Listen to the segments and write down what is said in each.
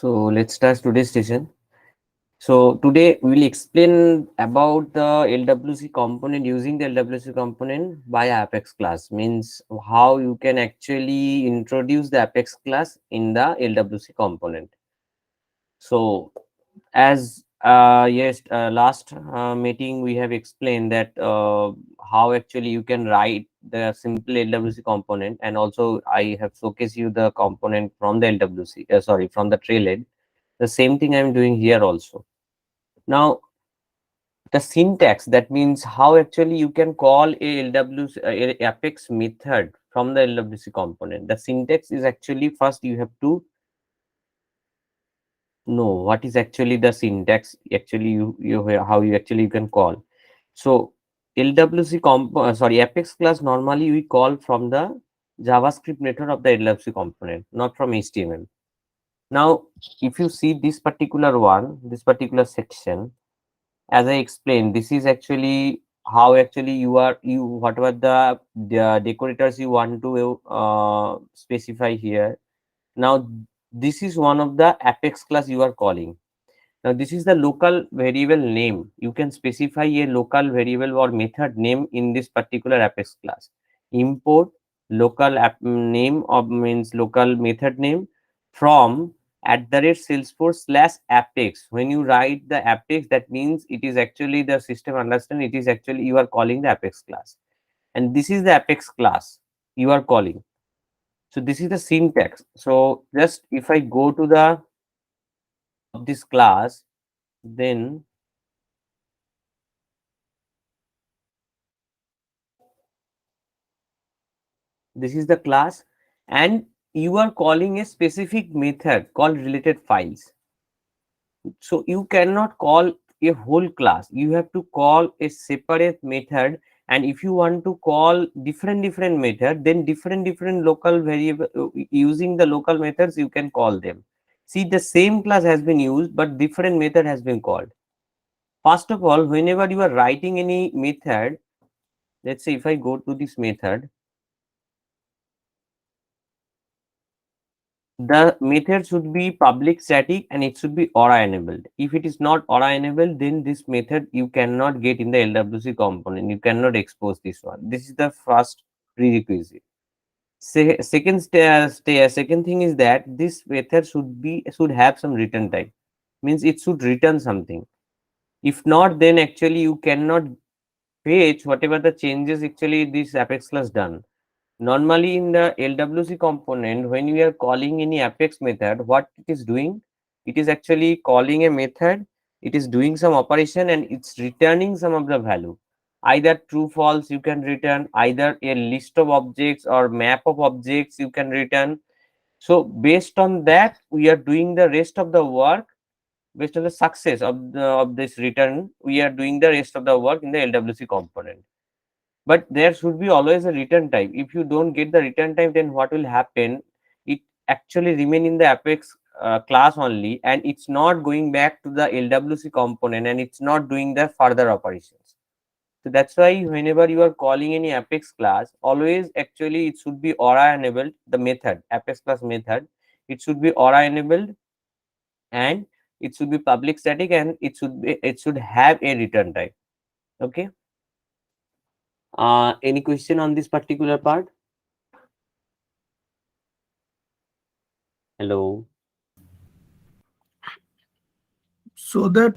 So let's start today's session. So today we will explain about the LWC component using the LWC component by Apex class, means how you can actually introduce the Apex class in the LWC component. So as yes, last meeting we have explained that how actually you can write the simple LWC component, and also I have showcased you the component from the LWC, sorry, from the trailhead. The same thing I'm doing here also. Now, the syntax, that means how actually you can call a LWC, Apex method from the LWC component. The syntax is actually, first you have to know what is actually the syntax. Actually, how you actually you can call. So LWC sorry, Apex class normally we call from the JavaScript method of the LWC component, not from HTML. Now, if you see this particular one, this particular section, as I explained, this is actually how actually you whatever the decorators you want to specify here. Now this is one of the Apex class you are calling. Now this is the local variable name. You can specify a local variable or method name in this particular Apex class. Import local name of means local method name from @salesforce/apex. When you write the apex, that means it is actually the system understand it is actually you are calling the Apex class, and this is the Apex class you are calling. So this is the syntax. So just if I go to the of this class, then this is the class, and you are calling a specific method called related files. So you cannot call a whole class, you have to call a separate method. And if you want to call different method, then different local variable, using the local methods you can call them. See, the same class has been used but different method has been called. First of all, whenever you are writing any method, let's say if I go to this method, the method should be public static and it should be aura enabled. If it is not aura enabled, then this method you cannot get in the LWC component. You cannot expose this one. This is the first prerequisite. Second thing is that this method should have some return type. Means it should return something. If not, then actually you cannot fetch whatever the changes actually this Apex class done. Normally in the LWC component, when we are calling any Apex method, what it is doing, it is actually calling a method, it is doing some operation and it's returning some of the value. Either true, false you can return, either a list of objects or map of objects you can return. So based on that, we are doing the rest of the work. Based on the success of this return, we are doing the rest of the work in the LWC component. But there should be always a return type. If you don't get the return type, then what will happen, it actually remain in the Apex class only, and it's not going back to the LWC component and it's not doing the further operations. So that's why whenever you are calling any Apex class, always actually it should be aura enabled. The method Apex class method, it should be aura enabled, and it should be public static, and it should have a return type. Okay. Any question on this particular part? Hello. So that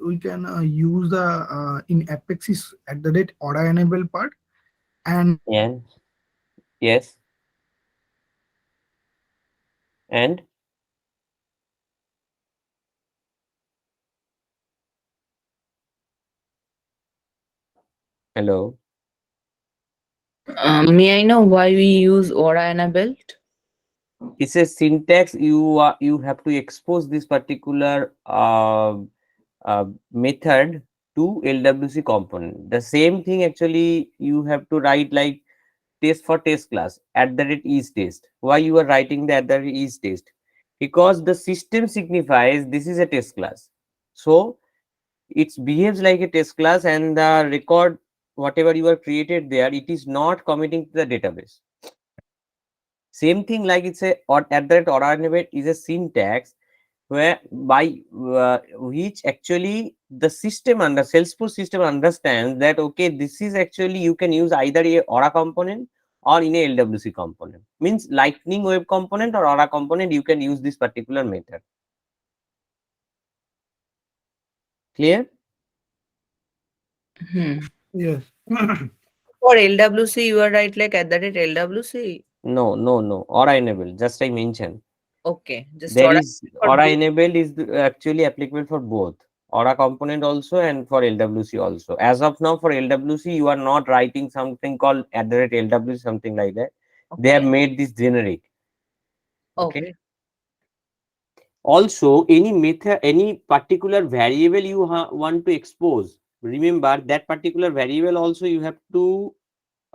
we can use the in Apex is at the rate order enable part, and Yeah. Yes. And hello. May I know why we use Aura enabled? It's a syntax. You have to expose this particular method to LWC component. The same thing actually you have to write like test for test class @is test. Why you are writing the @is test? Because the system signifies this is a test class. So it behaves like a test class, and the record whatever you are created there, it is not committing to the database. Same thing like it's a or at that or enable is a syntax where by which actually the system under Salesforce system understands that okay, this is actually you can use either a Aura component or in a LWC component. Means Lightning Web component or Aura component, you can use this particular method. Clear? Hmm. Yes. For LWC, you are right, like at that LWC. No, no, no. Aura enable. Just I mentioned. Okay, just There order is for Aura both. enabled is actually applicable for both Aura component also and for LWC also. As of now, for LWC, you are not writing something called at the rate LWC, something like that. They have Okay, made this generic. Okay. okay, Also, any method, any particular variable you want to expose, remember that particular variable also you have to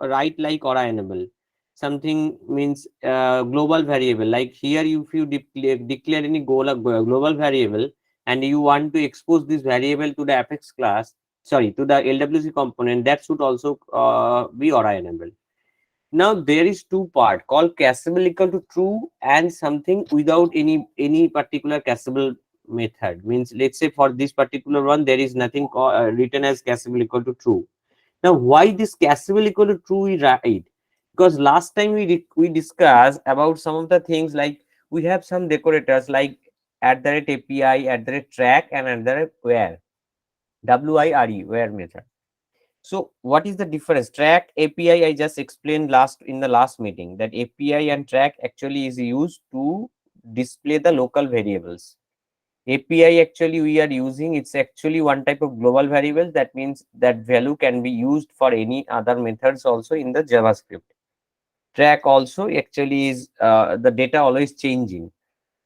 write like Aura enable. Something means global variable. Like here, if you declare any global variable and you want to expose this variable to the Apex class, sorry, to the LWC component, that should also be Aura enable. Now there is two part called cacheable equal to true and something without any particular cacheable method. Means let's say for this particular one there is nothing written as cacheable equal to true. Now, why this cacheable equal to true is right? Because last time we discussed about some of the things like we have some decorators like at the rate API, at the rate track, and at the rate where where method. So, what is the difference? Track API I just explained last in the last meeting that API and track actually is used to display the local variables. API actually we are using, it's actually one type of global variable. That means that value can be used for any other methods also in the JavaScript. Track also actually is the data always changing,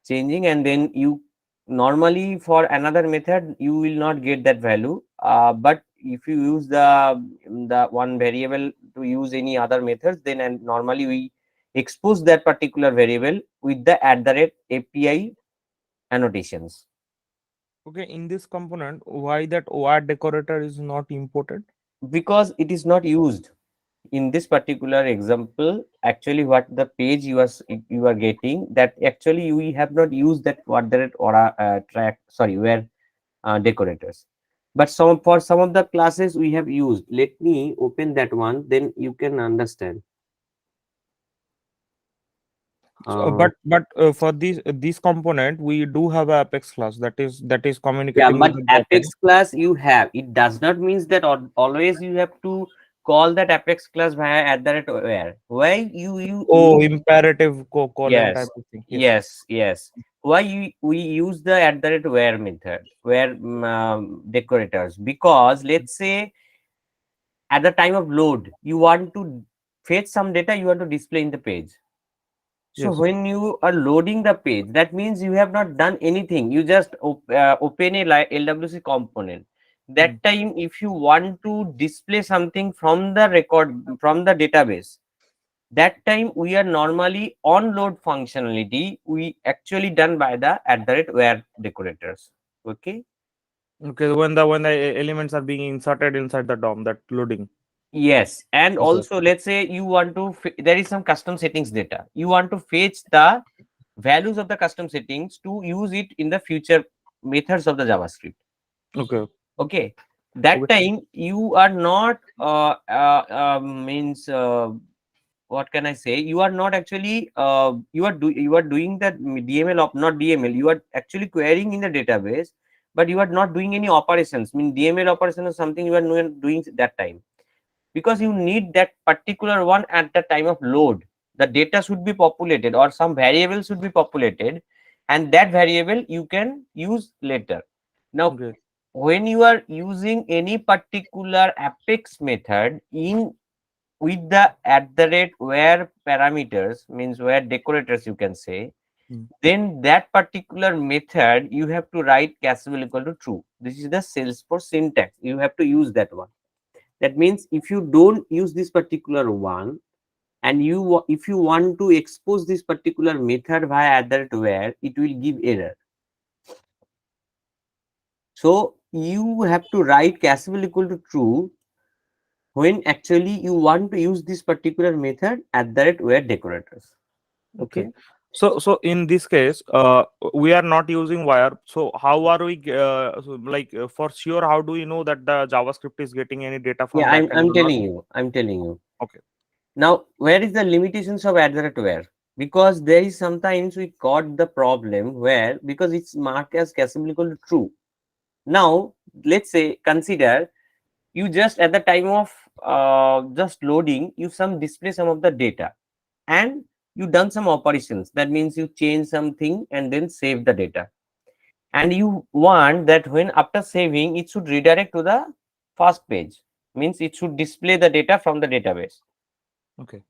and then you normally for another method you will not get that value. But if you use the one variable to use any other methods, then and normally we expose that particular variable with the at the rate API annotations. Okay, in this component, why that OR decorator is not imported? Because it is not used in this particular example. Actually what the page you are getting, that actually we have not used that quadrant or a track, sorry, where decorators, but some for some of the classes we have used. Let me open that one, then you can understand. So, uh, for this component, we do have a Apex class that is yeah, communicating with but the backend. Apex class you have, it does not means that always you have to call that Apex class via at the rate where you Oh, use. imperative colon type Yes, of thing. Yes. yes, yes. Why we use the at the rate where method, where decorators? Because let's say at the time of load, you want to fetch some data, you want to display in the page. So Yes. when you are loading the page, that means you have not done anything. You just open a LWC component. Mm. That time, if you want to display something from the record from the database, that time we are normally on load functionality we actually done by the at the rate where decorators. Okay. Okay, when the elements are being inserted inside the DOM, that loading. Yes, and Okay. also let's say you want to there is some custom settings data, you want to fetch the values of the custom settings to use it in the future methods of the JavaScript. Okay. Okay, that Okay. time you are not means what can I say? You are not actually you are doing that DML of not DML. You are actually querying in the database, but you are not doing any operations. Mean DML operation is something you are doing that time, because you need that particular one at the time of load. The data should be populated or some variable should be populated, and that variable you can use later. Now, Okay. when you are using any particular Apex method in with the at the rate where parameters, means where decorators you can say, Mm. then that particular method you have to write cacheable equal to true. This is the Salesforce syntax. You have to use that one. That means if you don't use this particular one, and if you want to expose this particular method via other where, it will give error. So you have to write cacheable equal to true when actually you want to use this particular method at the rate where decorators. Okay. Okay. So in this case, we are not using wire. So how are we for sure? How do we know that the JavaScript is getting any data Yeah, from backend I'm or not? telling you. I'm telling you. Okay. Now, where is the limitations of @ where? Because there is sometimes we got the problem where because it's marked as casable equal to true. Now, let's say consider you just at the time of just loading, you some display some of the data and you done some operations. That means you change something and then save the data. And you want that when after saving, it should redirect to the first page. Means it should display the data from the database. Okay.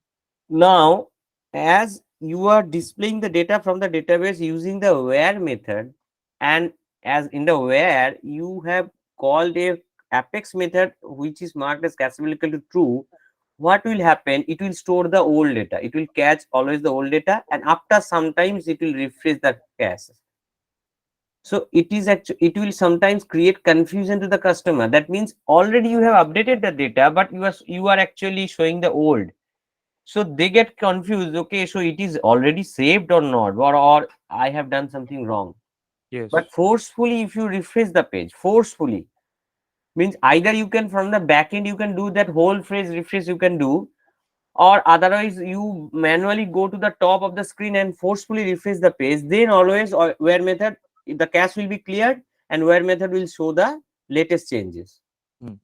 Now, as you are displaying the data from the database using the where method, and as in the where you have called a apex method which is marked as casable equal to true, what will happen? It will store the old data. It will catch always the old data, and after sometimes it will refresh the cache. So it is actually it will sometimes create confusion to the customer. That means already you have updated the data, but you are actually showing the old, so they get confused. Okay, so it is already saved or not, or I have done something wrong. Yes. But forcefully, if you refresh the page, forcefully means either you can from the back end you can do that whole phrase refresh you can do, or otherwise you manually go to the top of the screen and forcefully refresh the page. Then always or where method the cache will be cleared and where method will show the latest changes. Hmm.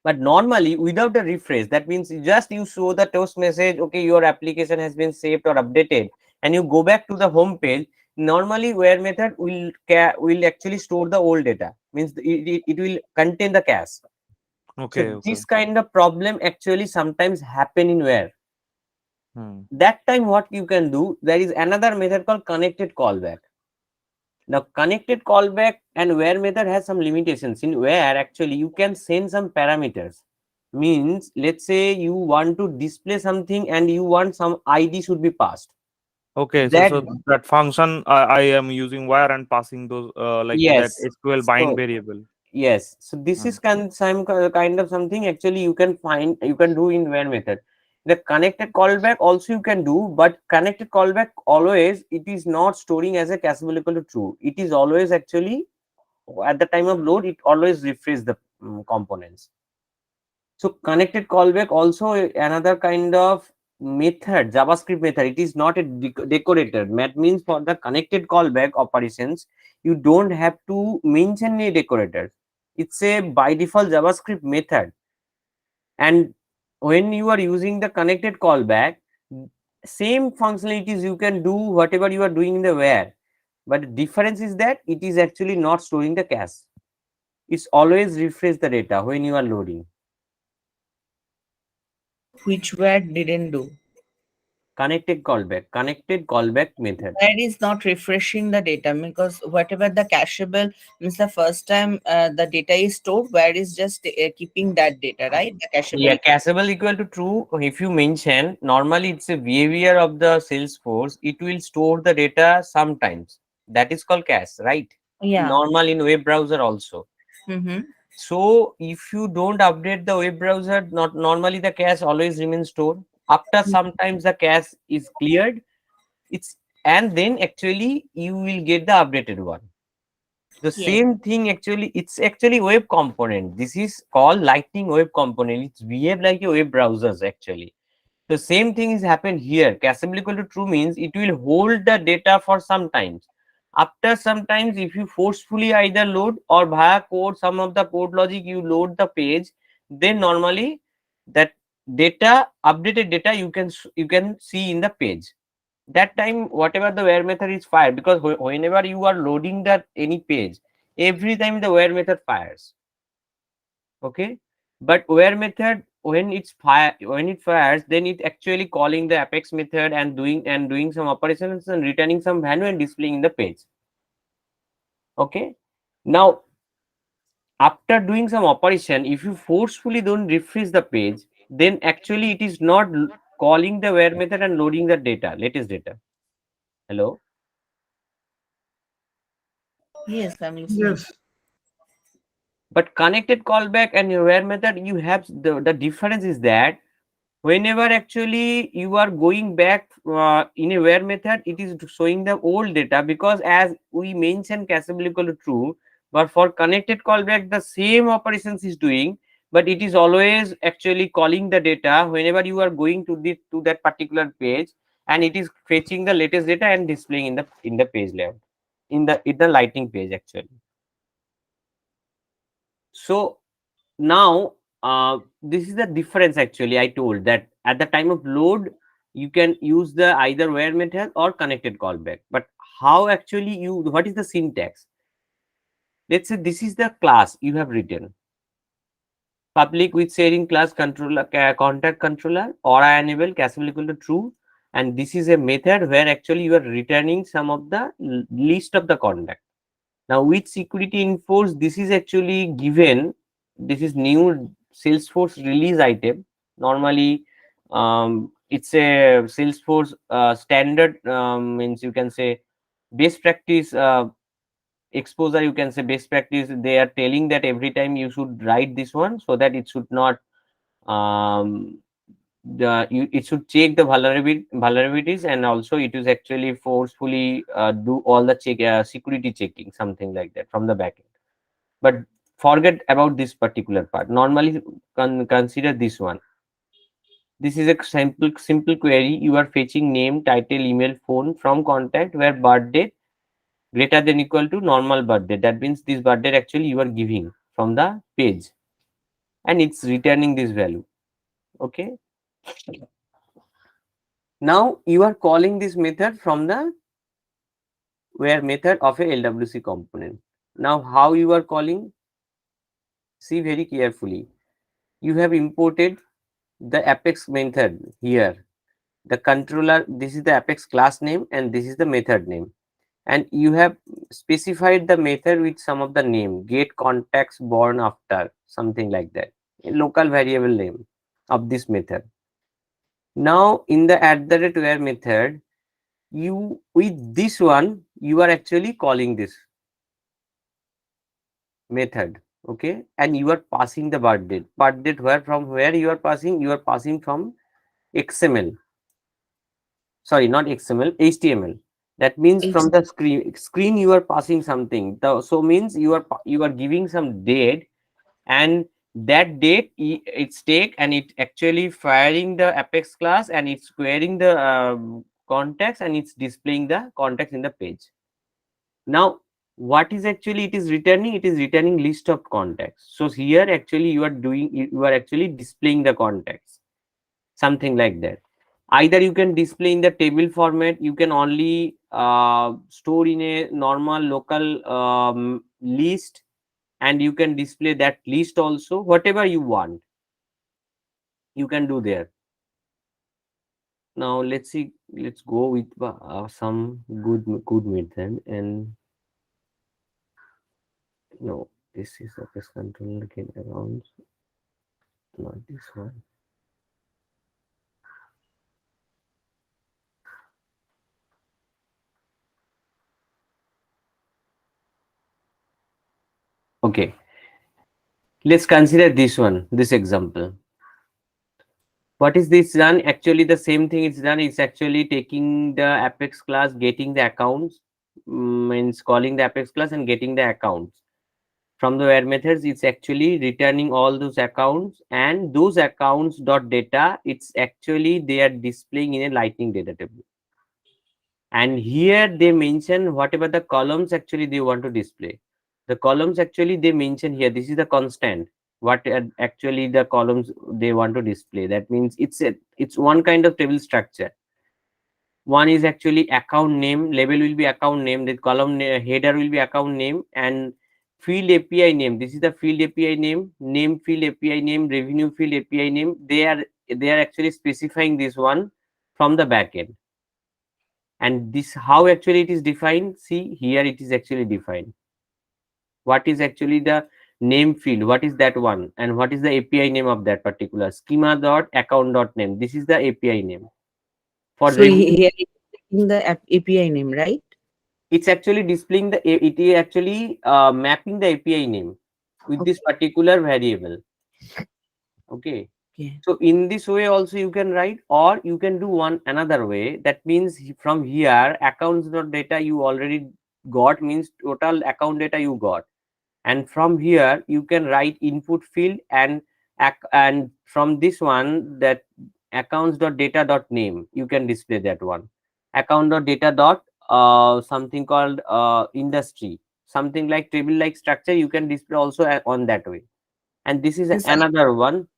But normally without a refresh, that means just you show the toast message, okay, your application has been saved or updated, and you go back to the home page. Normally where method will actually store the old data, means it will contain the cache. So Okay. Okay. this kind of problem actually sometimes happen in where. Hmm. That time what you can do, there is another method called connected callback. Now connected callback and where method has some limitations. In where actually you can send some parameters. Means let's say you want to display something and you want some ID should be passed. Okay. So That that function I am using wire and passing those like that yes. SQL bind So variable. yes. So this Hmm. is some kind of something actually you can find you can do in where method. The connected callback also you can do, but connected callback always it is not storing as a cacheable equal to true. It is always actually at the time of load it always refresh the components. So connected callback also another kind of method, JavaScript method. It is not a decorator. That means for the connected callback operations, you don't have to mention a decorator. It's a by default JavaScript method. And when you are using the connected callback, same functionalities you can do whatever you are doing in the where. But the difference is that it is actually not storing the cache. It's always refresh the data when you are loading. Which word didn't do? Connected callback method. Where is not refreshing the data because whatever the cacheable means the first time the data is stored, where is just keeping that data, right? The Yeah, cacheable. cacheable equal to true. If you mention, normally it's a behavior of the Salesforce. It will store the data sometimes. That is called cache, right? Yeah. Normal in web browser also. Mm-hmm. So if you don't update the web browser, not normally the cache always remains stored. After sometimes the cache is cleared, it's and then actually you will get the updated one. The Yes. same thing actually, it's actually web component. This is called lightning web component. It's behave like a web browsers actually. The same thing is happened here. Cacheable equal to true means it will hold the data for some times. After sometimes if you forcefully either load or via code, some of the code logic you load the page, then normally that data, updated data you can see in the page. That time whatever the where method is fired, because whenever you are loading that any page, every time the where method fires. Okay, but where method when it fires, then it actually calling the apex method and doing some operations and returning some value and displaying in the page. Okay, now after doing some operation, if you forcefully don't refresh the page, then actually it is not calling the where method and loading the data, latest data. Hello. Yes, I'm listening. Yes. But connected callback and your where method, you have the difference is that Whenever actually you are going back in a where method, it is showing the old data, because as we mentioned cacheable equal to true, but for connected callback the same operations is doing, but it is always actually calling the data whenever you are going to the to that particular page, and it is fetching the latest data and displaying in the page layout, in the lighting page actually. So now this is the difference actually. I told that at the time of load you can use the either where method or connected callback, but how actually you, what is the syntax? Let's say this is the class you have written, public with sharing class controller contact controller or enable cacheable equal to true, and this is a method where actually you are returning some of the list of the contact. Now with security enforced, this is actually given, this is new Salesforce release item. Normally it's a Salesforce standard, means you can say best practice exposure, you can say best practice. They are telling that every time you should write this one so that it should not it should check the vulnerabilities, and also it is actually forcefully do all the check security checking, something like that from the backend. But forget about this particular part. Normally consider this one. This is a simple query. You are fetching name, title, email, phone from contact where birth date greater than equal to normal birth date. That means this birth date actually you are giving from the page, and it's returning this value. Okay. Now you are calling this method from the where method of a LWC component. Now how you are calling? See very carefully. You have imported the Apex method here. The controller, this is the Apex class name and this is the method name. And you have specified the method with some of the name, get contacts born after, something like that. A local variable name of this method. Now in the @where method, you with this one, you are actually calling this method. Okay, and you are passing the birth date where, from where you are passing, you are passing from XML, sorry, not XML, HTML. That means from the screen you are passing something. So means you are giving some date, and that date it's take and it actually firing the Apex class, and it's querying the context, and it's displaying the context in the page. Now what is actually it is returning? It is returning list of contacts. So here actually you are actually displaying the contacts, something like that. Either you can display in the table format, you can only store in a normal local list, and you can display that list also, whatever you want you can do there. Now let's see, let's go with some good method. And no, this is a pest control again around, not this one. Okay, let's consider this one, this example. What is this done? Actually the same thing it's done. It's actually taking the Apex class, getting the accounts, means calling the Apex class and getting the accounts from the where methods. It's actually returning all those accounts, and those accounts dot data, it's actually they are displaying in a lightning data table. And here they mention whatever the columns actually they want to display. The columns actually they mention here, this is the constant, what actually the columns they want to display. That means it's one kind of table structure. One is actually account name, label will be account name, the column header will be account name, and field API name, this is the field API name field API name, revenue field API name. They are actually specifying this one from the backend. And this how actually it is defined? See here, it is actually defined. What is actually the name field, what is that one, and what is the API name of that particular schema dot account dot name, this is the API name. For So revenue, here it's taking the API name, right? it's actually displaying the it is actually mapping the API name with this Okay. particular variable. Okay, Okay. So in this way also you can write, or you can do one another way. That means from here accounts dot data you already got, means total account data you got, and from here you can write input field, and and from this one, that accounts dot data dot name, you can display that one. Account dot data dot something called industry, something like table like structure, you can display also on that way. And this is Yes. another one,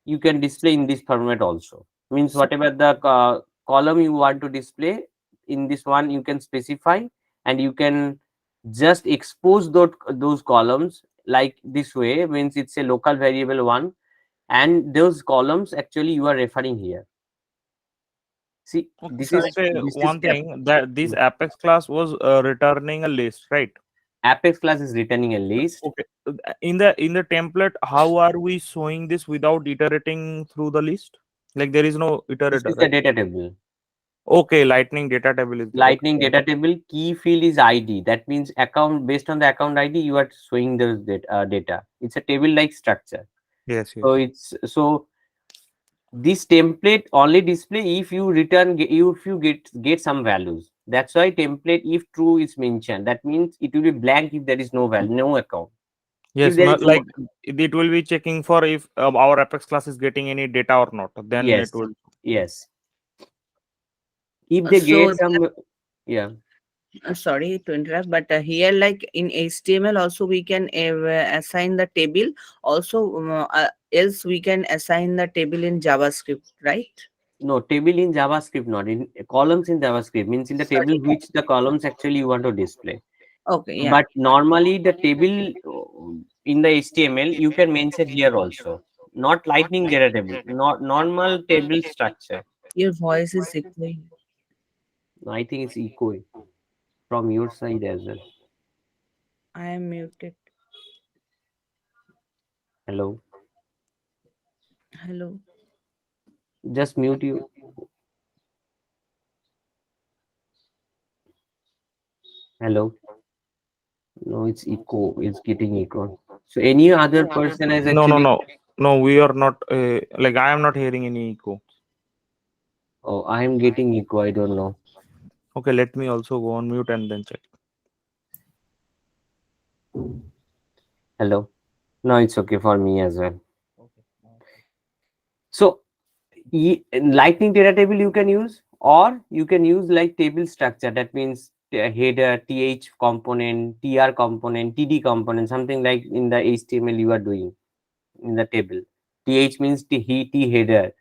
you can display in this format also. Means So, whatever the column you want to display in this one, you can specify, and you can just expose those columns like this way. Means it's a local variable one, and those columns actually you are referring here. See, Okay, this so sorry. is say this is one thing, that this Apex class was returning a list, right? Apex class is returning a list. Okay. In the template, how are we showing this without iterating through the list? Like there is no This iterator, is the right? data table. Okay, lightning data table is there. Okay, Lightning fine. data table key field is ID. That means account, based on the account ID, you are showing those data. It's a table like structure. Yes, yes. So it's so this template only display if you return if you get some values. That's why template if true is mentioned. That means it will be blank if there is no value, no account. If Yes, there not is no, like it will be checking for if our Apex class is getting any data or not. Then it yes, will. yes. If they So get some, yeah. sorry to interrupt, but here, like in HTML, also we can assign the table. Also, else we can assign the table in JavaScript, right? No, table in JavaScript, not in columns in JavaScript, means in the table Sorry. which the columns actually you want to display. Okay, yeah. But normally the table in the HTML you can mention here also. Not lightning data table, not normal table structure. Your voice is echoing. I think it's echoing from your side as well. I am muted. Hello, Hello. just mute you. Hello, no, it's echo. It's getting echo. So any other person has No, no, actually. no, no. We are not. Like I am not hearing any echo. Oh, I am getting echo. I don't know. Okay, let me also go on mute and then check. Hello. No, it's okay for me as well. Okay. So lightning data table you can use, or you can use like table structure. That means header, th component, tr component, td component, something like in the HTML you are doing in the table. Th means t header,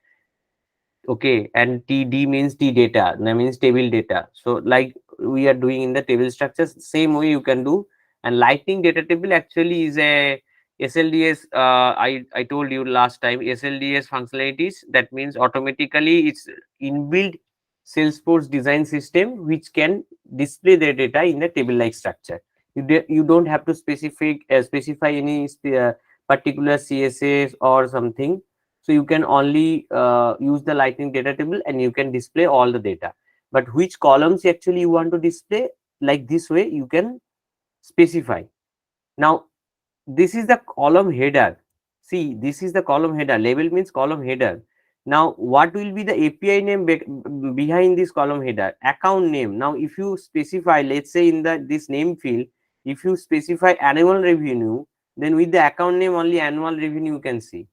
okay, and td means t data, that means table data. So like we are doing in the table structures, same way you can do. And lightning data table actually is a slds, I told you last time, slds functionalities. That means automatically it's inbuilt Salesforce design system which can display the data in the table like structure. You don't have to specify any particular css or something. So you can only use the lightning data table and you can display all the data. But which columns actually you want to display, like this way you can specify. Now this is the column header. See, this is the column header. Label means column header. Now what will be the API name behind this column header? Account name. Now if you specify, let's say in the this name field, if you specify annual revenue, then with the account name only annual revenue you can see,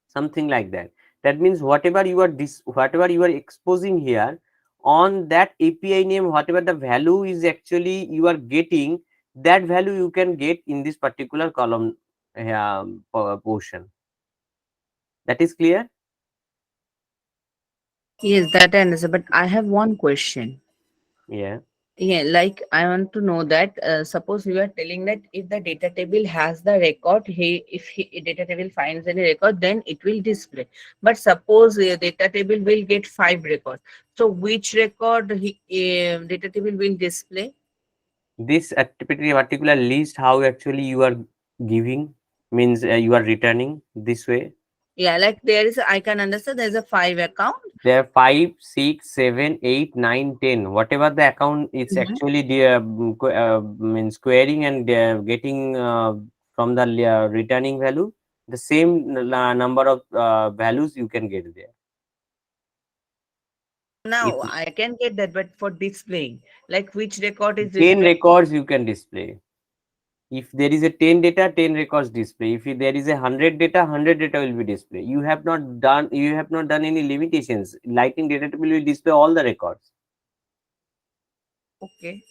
something like that. That means whatever you are whatever you are exposing here on that API name, whatever the value is actually you are getting, that value you can get in this particular column portion. That is clear. Yes, that I understand. But I have one question. Yeah, Yeah, like I want to know that suppose you are telling that if the data table has the record, data table finds any record, then it will display. But suppose data table will get five records. So which record data table will display? this particular list how actually you are giving, means you are returning this way. Yeah, like there is, I can understand there's a five account. There are 5, 6, 7, 8, 9, 10. Whatever the account, it's Mhm. actually the means querying and getting from the returning value. The same number of values you can get there. If Now I can get that, but for displaying, like which record is 10 displayed? records you can display. If there is a 10 data, 10 records display. If there is a 100 data, 100 data will be display. You have not done any limitations. Lighting data table will display all the records. Okay,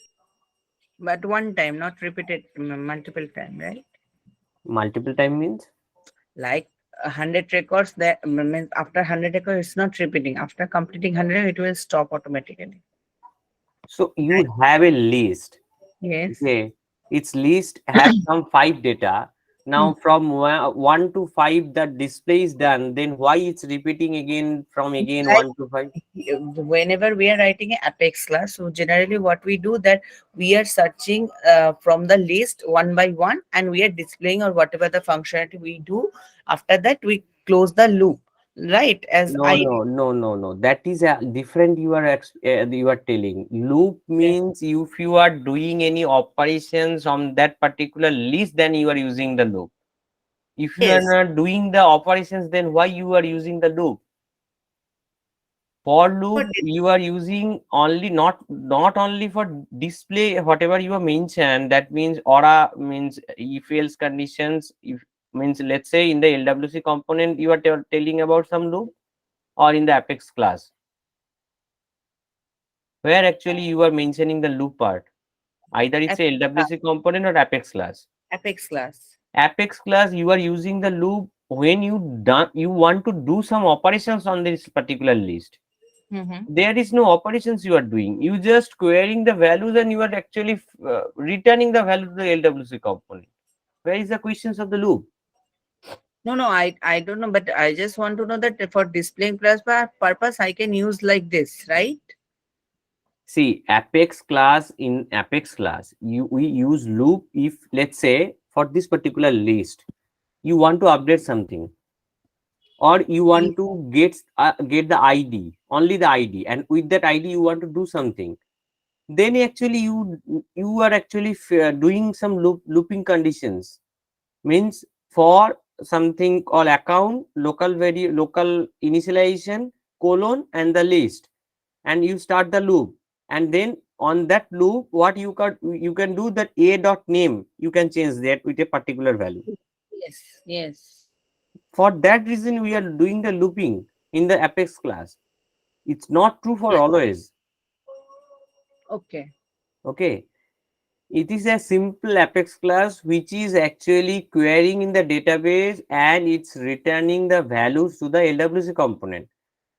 but one time, not repeated multiple time, right? Multiple time means, Like 100 records, that means after 100 records, it's not repeating. After completing 100, it will stop automatically. so you Right? have a list. Yes. Okay, its list have some 5 data. Hmm. Now from 1 to 5 the display is done, then why it's repeating again from again Like 1 to 5? whenever we are writing an Apex class, so generally what we do that we are searching from the list one by one, and we are displaying or whatever the functionality we do. After that, we close the loop, right? As No, I no, no, no, no. That is a different. You are telling. Loop yes, means if you are doing any operations on that particular list, then you are using the loop. If you are yes, not doing the operations, then why you are using the loop? For for loop, dis- you are using only not only for display whatever you have mentioned. That means aura means if else conditions. If means let's say in the LWC component you are telling about some loop, or in the Apex class where actually you are mentioning the loop part. Either it's a Apex class. LWC component or Apex class. Apex class. Apex class, you are using the loop when you want to do some operations on this particular list. Mm-hmm. There is no operations you are doing. You just querying the values and you are actually returning the value to the LWC component. Where is the questions of the loop? No, no, I don't know, but I just want to know that for displaying class purpose, I can use like this, right? See, Apex class, in Apex class, we use loop if let's say for this particular list you want to update something, or you Ye- want to get the id, only the id, and with that id you want to do something, then actually you are actually doing some looping conditions. Means for something called account, local initialization, colon, and the list, and you start the loop, and then on that loop what you can do that a dot name, you can change that with a particular value. Yes, yes. For that reason we are doing the looping in the Apex class. It's not true for Yes. always. Okay. Okay, it is a simple Apex class which is actually querying in the database and it's returning the values to the LWC component.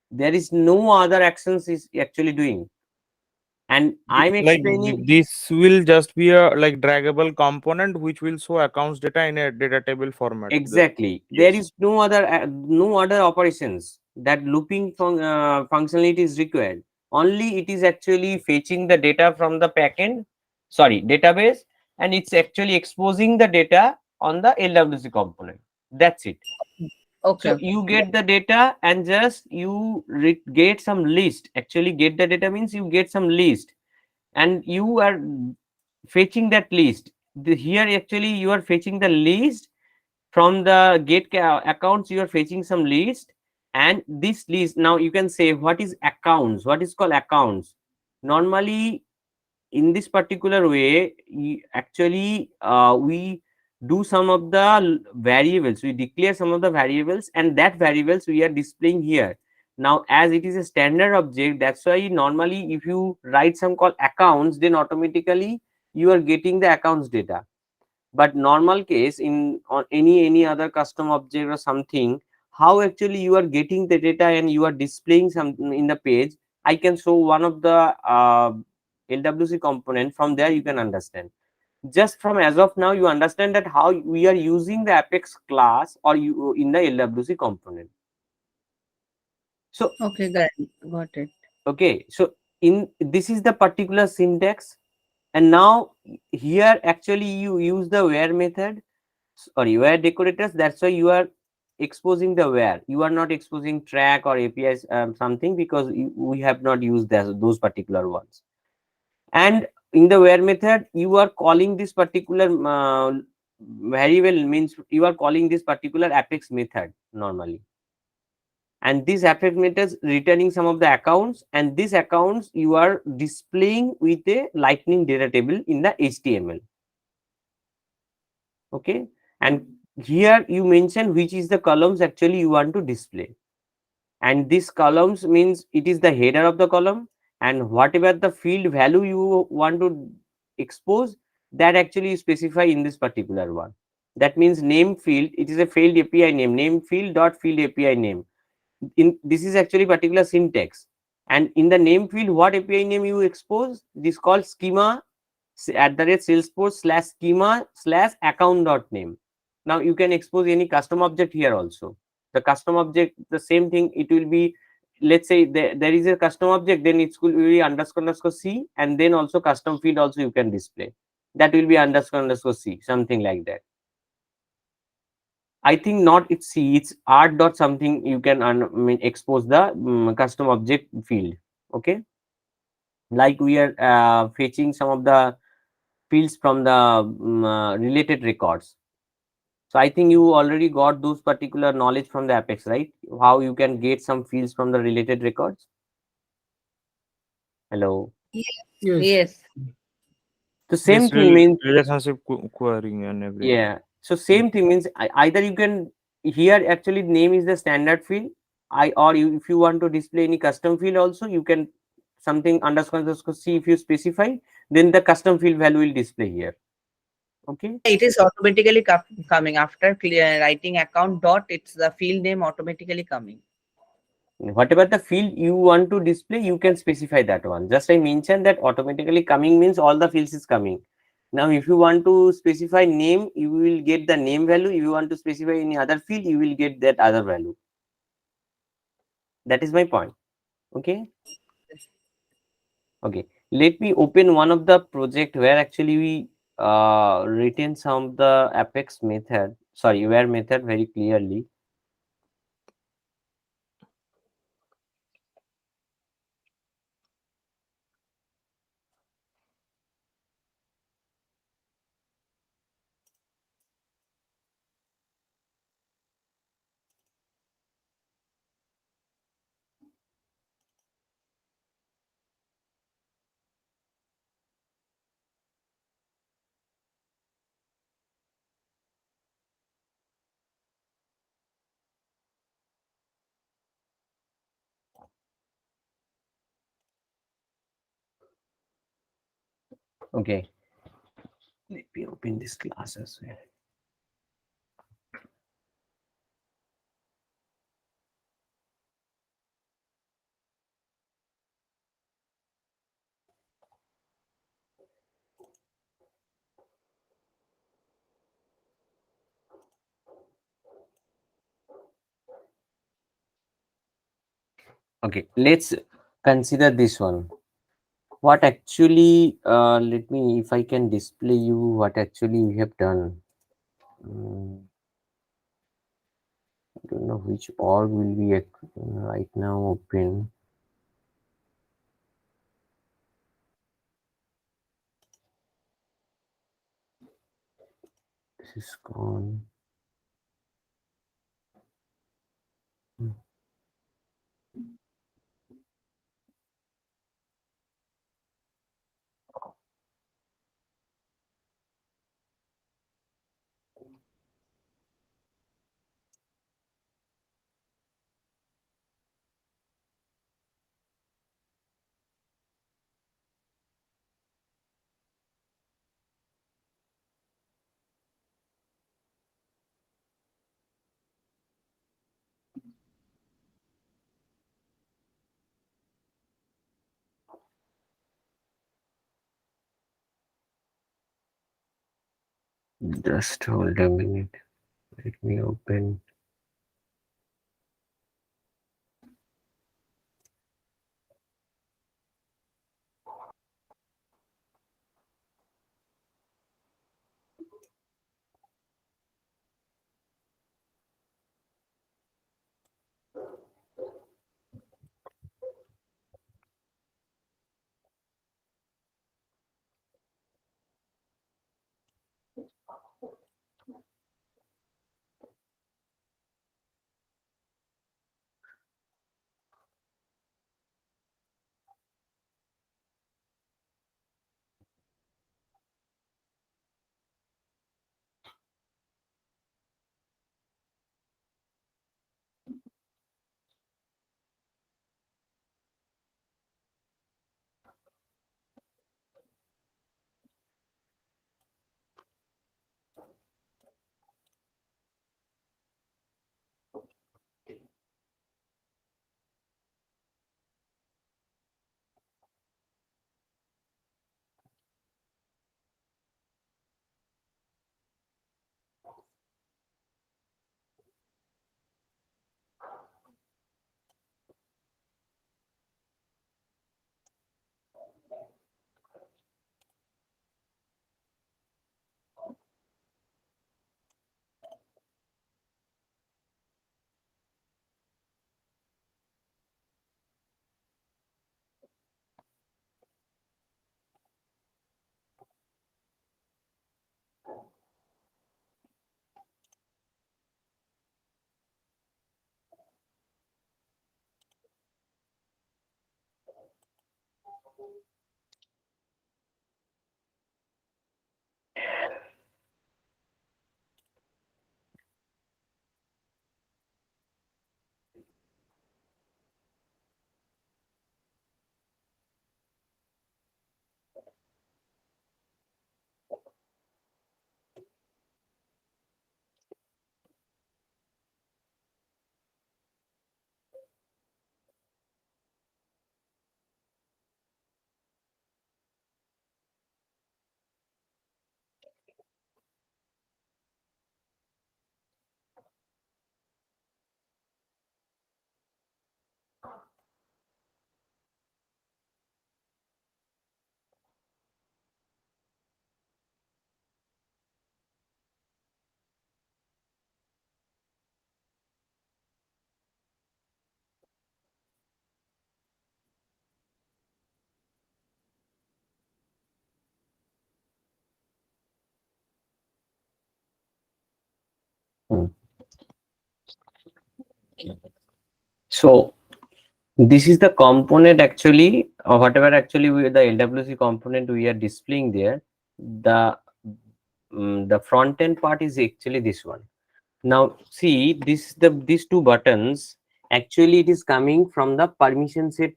There is no other actions is actually doing, and I'm Like explaining. this will just be a like draggable component which will show accounts data in a data table format. Exactly. There Yes. is no other operations that looping functionality is required. Only it is actually fetching the data from the backend, sorry, database, and it's actually exposing the data on the LWC component. That's it. Okay, So okay. you get the data and just you get some list. Actually, get the data means you get some list, and you are fetching that list. Here actually you are fetching the list from the accounts. You are fetching some list, and this list, now you can say what is accounts, what is called accounts. Normally in this particular way, actually we do some of the variables, we declare some of the variables, and that variables we are displaying here. Now as it is a standard object, that's why normally if you write some called accounts, then automatically you are getting the accounts data. But normal case in on any other custom object or something, how actually you are getting the data and you are displaying something in the page. I can show one of the LWC component. From there you can understand. Just from as of now you understand that how we are using the Apex class or you in the LWC component. So Okay, got it. okay, so in this is the particular syntax, and now here actually you use the where method, sorry, where decorators. That's why you are exposing the where. You are not exposing track or APIs something, because we have not used those particular ones. And in the where method you are calling this particular very well means you are calling this particular apex method normally, and this apex method is returning some of the accounts, and these accounts you are displaying with a lightning data table in the HTML. Okay, and here you mention which is the columns actually you want to display, and this columns means it is the header of the column, and whatever the field value you want to expose, that actually you specify in this particular one. That means name field, it is a field API name, name field dot field API name. In this is actually particular syntax, and in the name field what API name you expose, this called schema at the rate salesforce slash schema slash account dot name. Now you can expose any custom object here also. The custom object, the same thing, it will be, let's say there is a custom object, then it will be underscore c, and then also custom field also you can display, that will be underscore c, something like that. I think not it's c, it's art dot something, you can expose the custom object field. Okay, like we are fetching some of the fields from the related records. So I think you already got those particular knowledge from the Apex, right? How you can get some fields from the related records. Hello. Yes. Yes. The This same thing means, relationship querying and everything. yeah. So same thing means either you can, here actually name is the standard field. Or you, if you want to display any custom field also, you can something underscore c, if you specify, then the custom field value will display here. Okay. Yeah, it is automatically coming after writing account dot. It's the field name automatically coming. Whatever the field you want to display, you can specify that one. Just I mentioned that automatically coming means all the fields is coming. Now if you want to specify name, you will get the name value. If you want to specify any other field, you will get that other value. That is my point. Okay. Okay, let me open one of the project where actually we written some of the apex method, sorry, where method very clearly. Okay, let me open this class as well. Okay, let's consider this one. What actually, let me, if I can display you what actually we have done. I don't know which org will be right now open. This is gone. Hmm. Just hold a minute. Let me open. Hmm. So this is the component actually, or whatever actually the LWC component we are displaying there. The front end part is actually this one. Now see these two buttons, actually it is coming from the permission set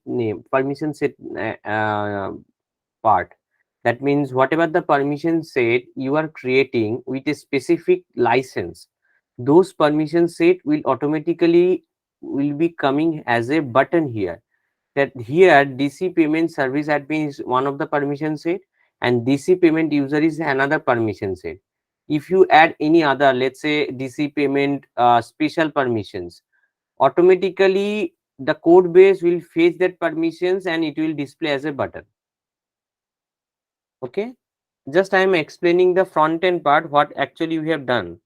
part. That means whatever the permission set you are creating with a specific license, those permission set will automatically will be coming as a button here. That here DC payment service admin is one of the permission set and DC payment user is another permission set. If you add any other, let's say DC payment special permissions, automatically the code base will fetch that permissions and it will display as a button. Okay, just I am explaining the front end part, what actually we have done.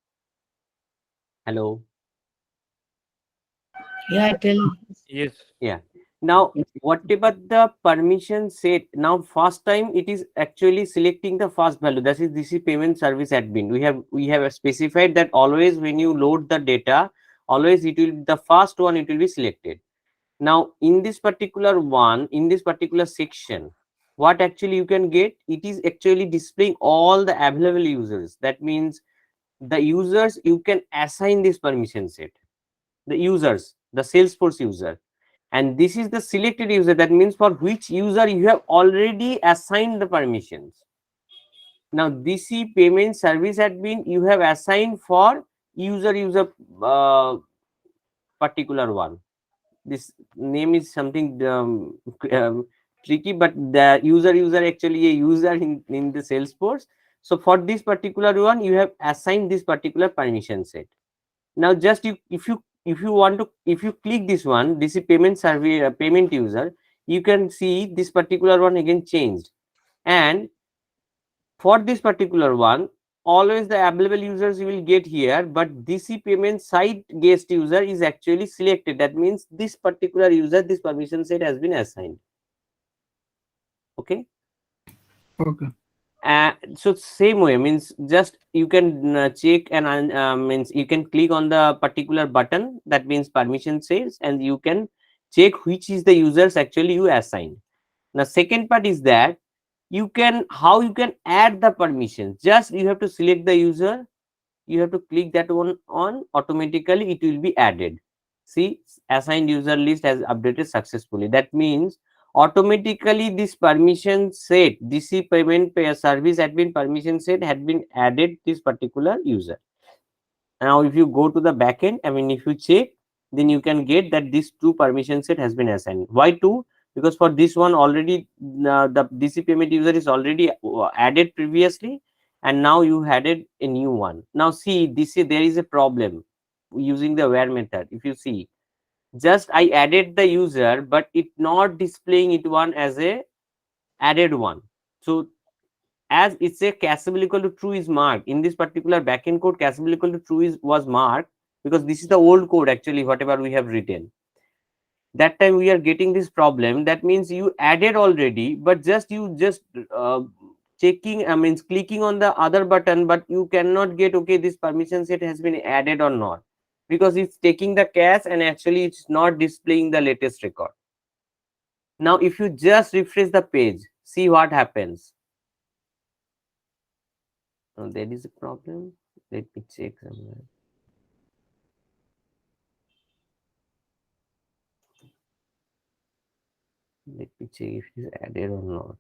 Hello. Yeah, tell. Yes. Yeah. Now, whatever the permission set, now first time it is actually selecting the first value. That is this is payment service admin. We have specified that always when you load the data, always it will the first one it will be selected. Now, in this particular one, in this particular section, what actually you can get, it is actually displaying all the available users. That means the users you can assign this permission set. The users, the Salesforce user, and this is the selected user. That means for which user you have already assigned the permissions. Now DC payment service admin you have assigned for user uh, particular one. This name is something tricky, but the user actually a user in the Salesforce. So for this particular one you have assigned this particular permission set. Now just you if you want to, if you click this one, this is payment survey payment user, you can see this particular one again changed. And for this particular one, always the available users you will get here, but DC payment site guest user is actually selected. That means this particular user, this permission set has been assigned. Okay. Okay. So same way, means just you can check and means you can click on the particular button, that means permission says, and you can check which is the users actually you assign. Now second part is that you can, how you can add the permission. Just you have to select the user, you have to click that one on, automatically it will be added. See, assigned user list has updated successfully. That means automatically this permission set, DC payment pay service admin permission set had been added this particular user. Now if you go to the backend, I mean if you check, then you can get that this two permission set has been assigned. Why two? Because for this one already the DC payment user is already added previously, and now you added a new one. Now see, this is, there is a problem using the where method. If you see, just I added the user, but it not displaying it one as a added one. So as it's a cacheable equal to true is marked in this particular backend code, cacheable equal to true is was marked because this is the old code actually whatever we have written. That time we are getting this problem. That means you added already, but just you just checking, I mean clicking on the other button, but you cannot get okay this permission set has been added or not, because it's taking the cache and actually it's not displaying the latest record. Now if you just refresh the page, see what happens. Now there is a problem. Let me check somewhere. Let me check if it is added or not.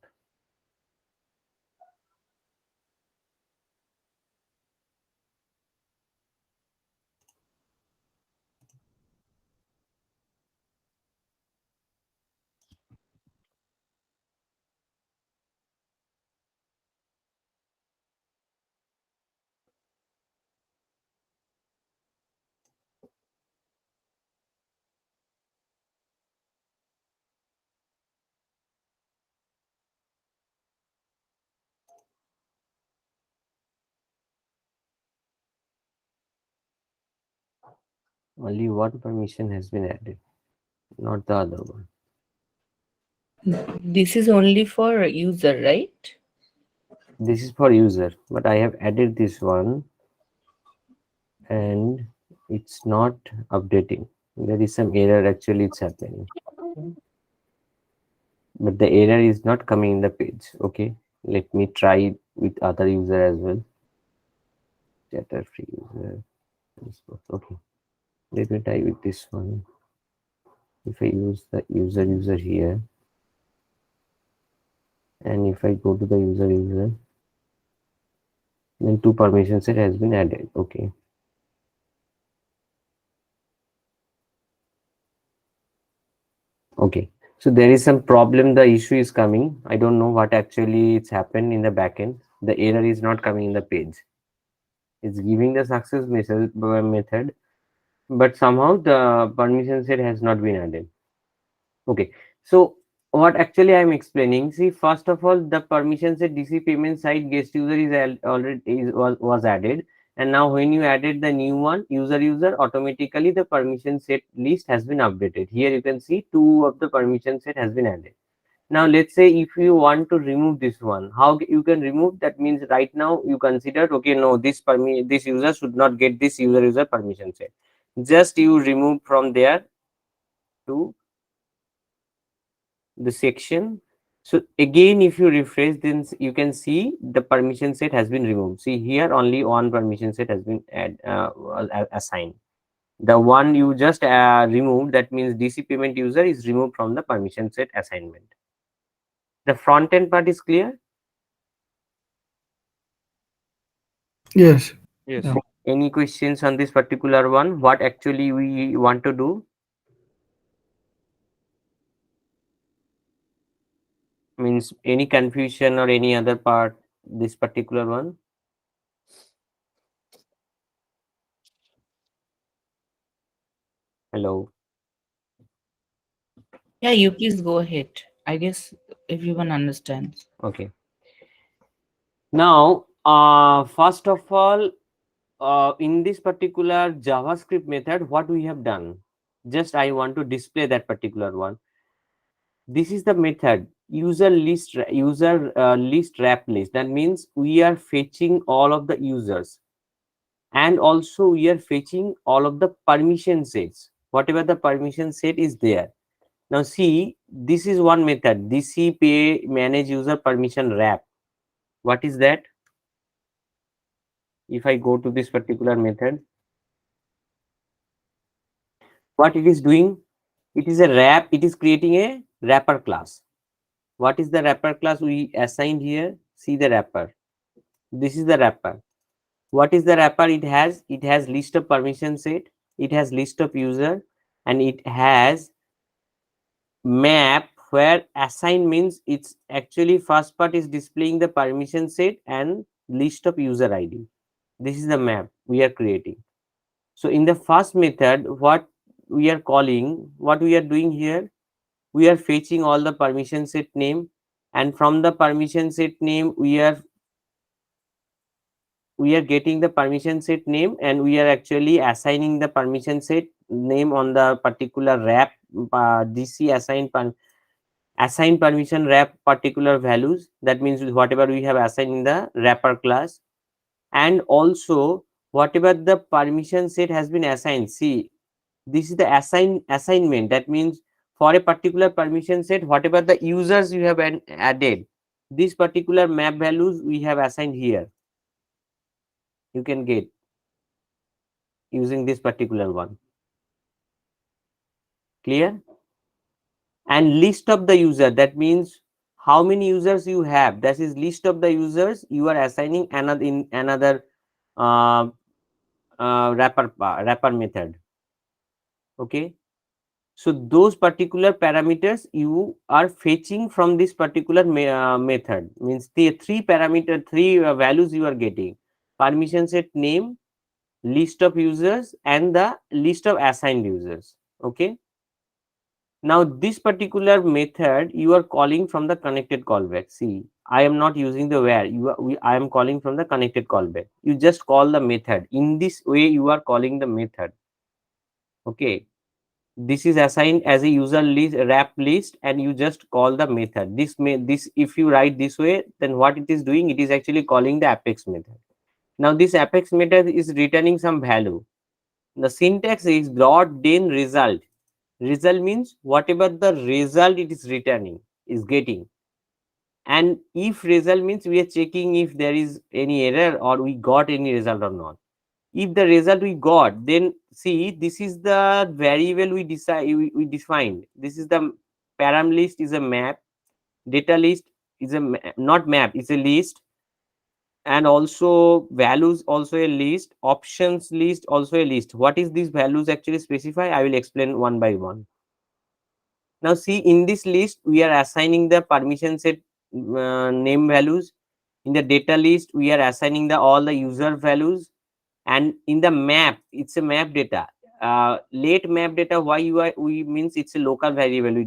Only one permission has been added, not the other one. This is only for user, right? This is for user, but I have added this one and it's not updating. There is some error actually it's happening. But the error is not coming in the page. Okay, let me try it with other user as well. Chatter free user. Okay, let me try with this one. If I use the user here, and if I go to the user, then two permission set has been added. Okay. Okay. So there is some problem. The issue is coming. I don't know what actually it's happened in the backend. The error is not coming in the page. It's giving the success method, but somehow the permission set has not been added. Okay, so what actually I'm explaining, see, first of all, the permission set DC payment site guest user is already was added, and now when you added the new one, user, automatically the permission set list has been updated. Here you can see two of the permission set has been added. Now let's say if you want to remove this one, how you can remove? That means right now you consider, okay, no, this user should not get this user permission set. Just you remove from there to the section. So again, if you refresh, then you can see the permission set has been removed. See here, only one permission set has been assigned. The one you just removed, that means DC payment user is removed from the permission set assignment. The front end part is clear. Yes. Yes. Yeah. Any questions on this particular one? What actually we want to do? Means any confusion or any other part, this particular one? Hello. Yeah, you please go ahead. I guess everyone understands. Okay. Now, first of all, in this particular JavaScript method, what we have done, just I want to display that particular one. This is the method user list wrap list. That means we are fetching all of the users, and also we are fetching all of the permission sets, whatever the permission set is there. Now see, this is one method, dc pay manage user permission wrap. What is that? If I go to this particular method, what it is doing, it is a wrap, it is creating a wrapper class. What is the wrapper class we assigned here? See the wrapper, this is the wrapper. What is the wrapper? It has list of permission set, it has list of user, and it has map, where assign means it's actually first part is displaying the permission set and list of user id. This is the map we are creating. So in the first method, what we are calling, what we are doing here, we are fetching all the permission set name, and from the permission set name we are getting the permission set name, and we are actually assigning the permission set name on the particular wrap dc assign permission wrap particular values. That means whatever we have assigned in the wrapper class, and also whatever the permission set has been assigned. See, this is the assignment. That means for a particular permission set, whatever the users you have added, this particular map values we have assigned here. You can get using this particular one. Clear? And list of the user, that means how many users you have. That is list of the users you are assigning another in another uh, wrapper method. Okay. So those particular parameters you are fetching from this particular method, means the three values you are getting: permission set name, list of users, and the list of assigned users. Okay. Now this particular method you are calling from the connected callback. See, I am not using the where I am calling from the connected callback. You just call the method. In this way you are calling the method. Okay. This is assigned as a user list wrap list, and you just call the method. This if you write this way, then what it is doing, it is actually calling the apex method. Now this apex method is returning some value. The syntax is dot then result. Result means whatever the result it is returning is getting, and if result means we are checking if there is any error or we got any result or not. If the result we got, then see, this is the variable we defined. This is the param list is a map, data list is a not map, it's a list, and also values also a list, options list also a list. What is these values actually specify? I will explain one by one. Now see, in this list we are assigning the permission set name values. In the data list we are assigning the all the user values, and in the map it's a map data. Late map data, why we means it's a local variable we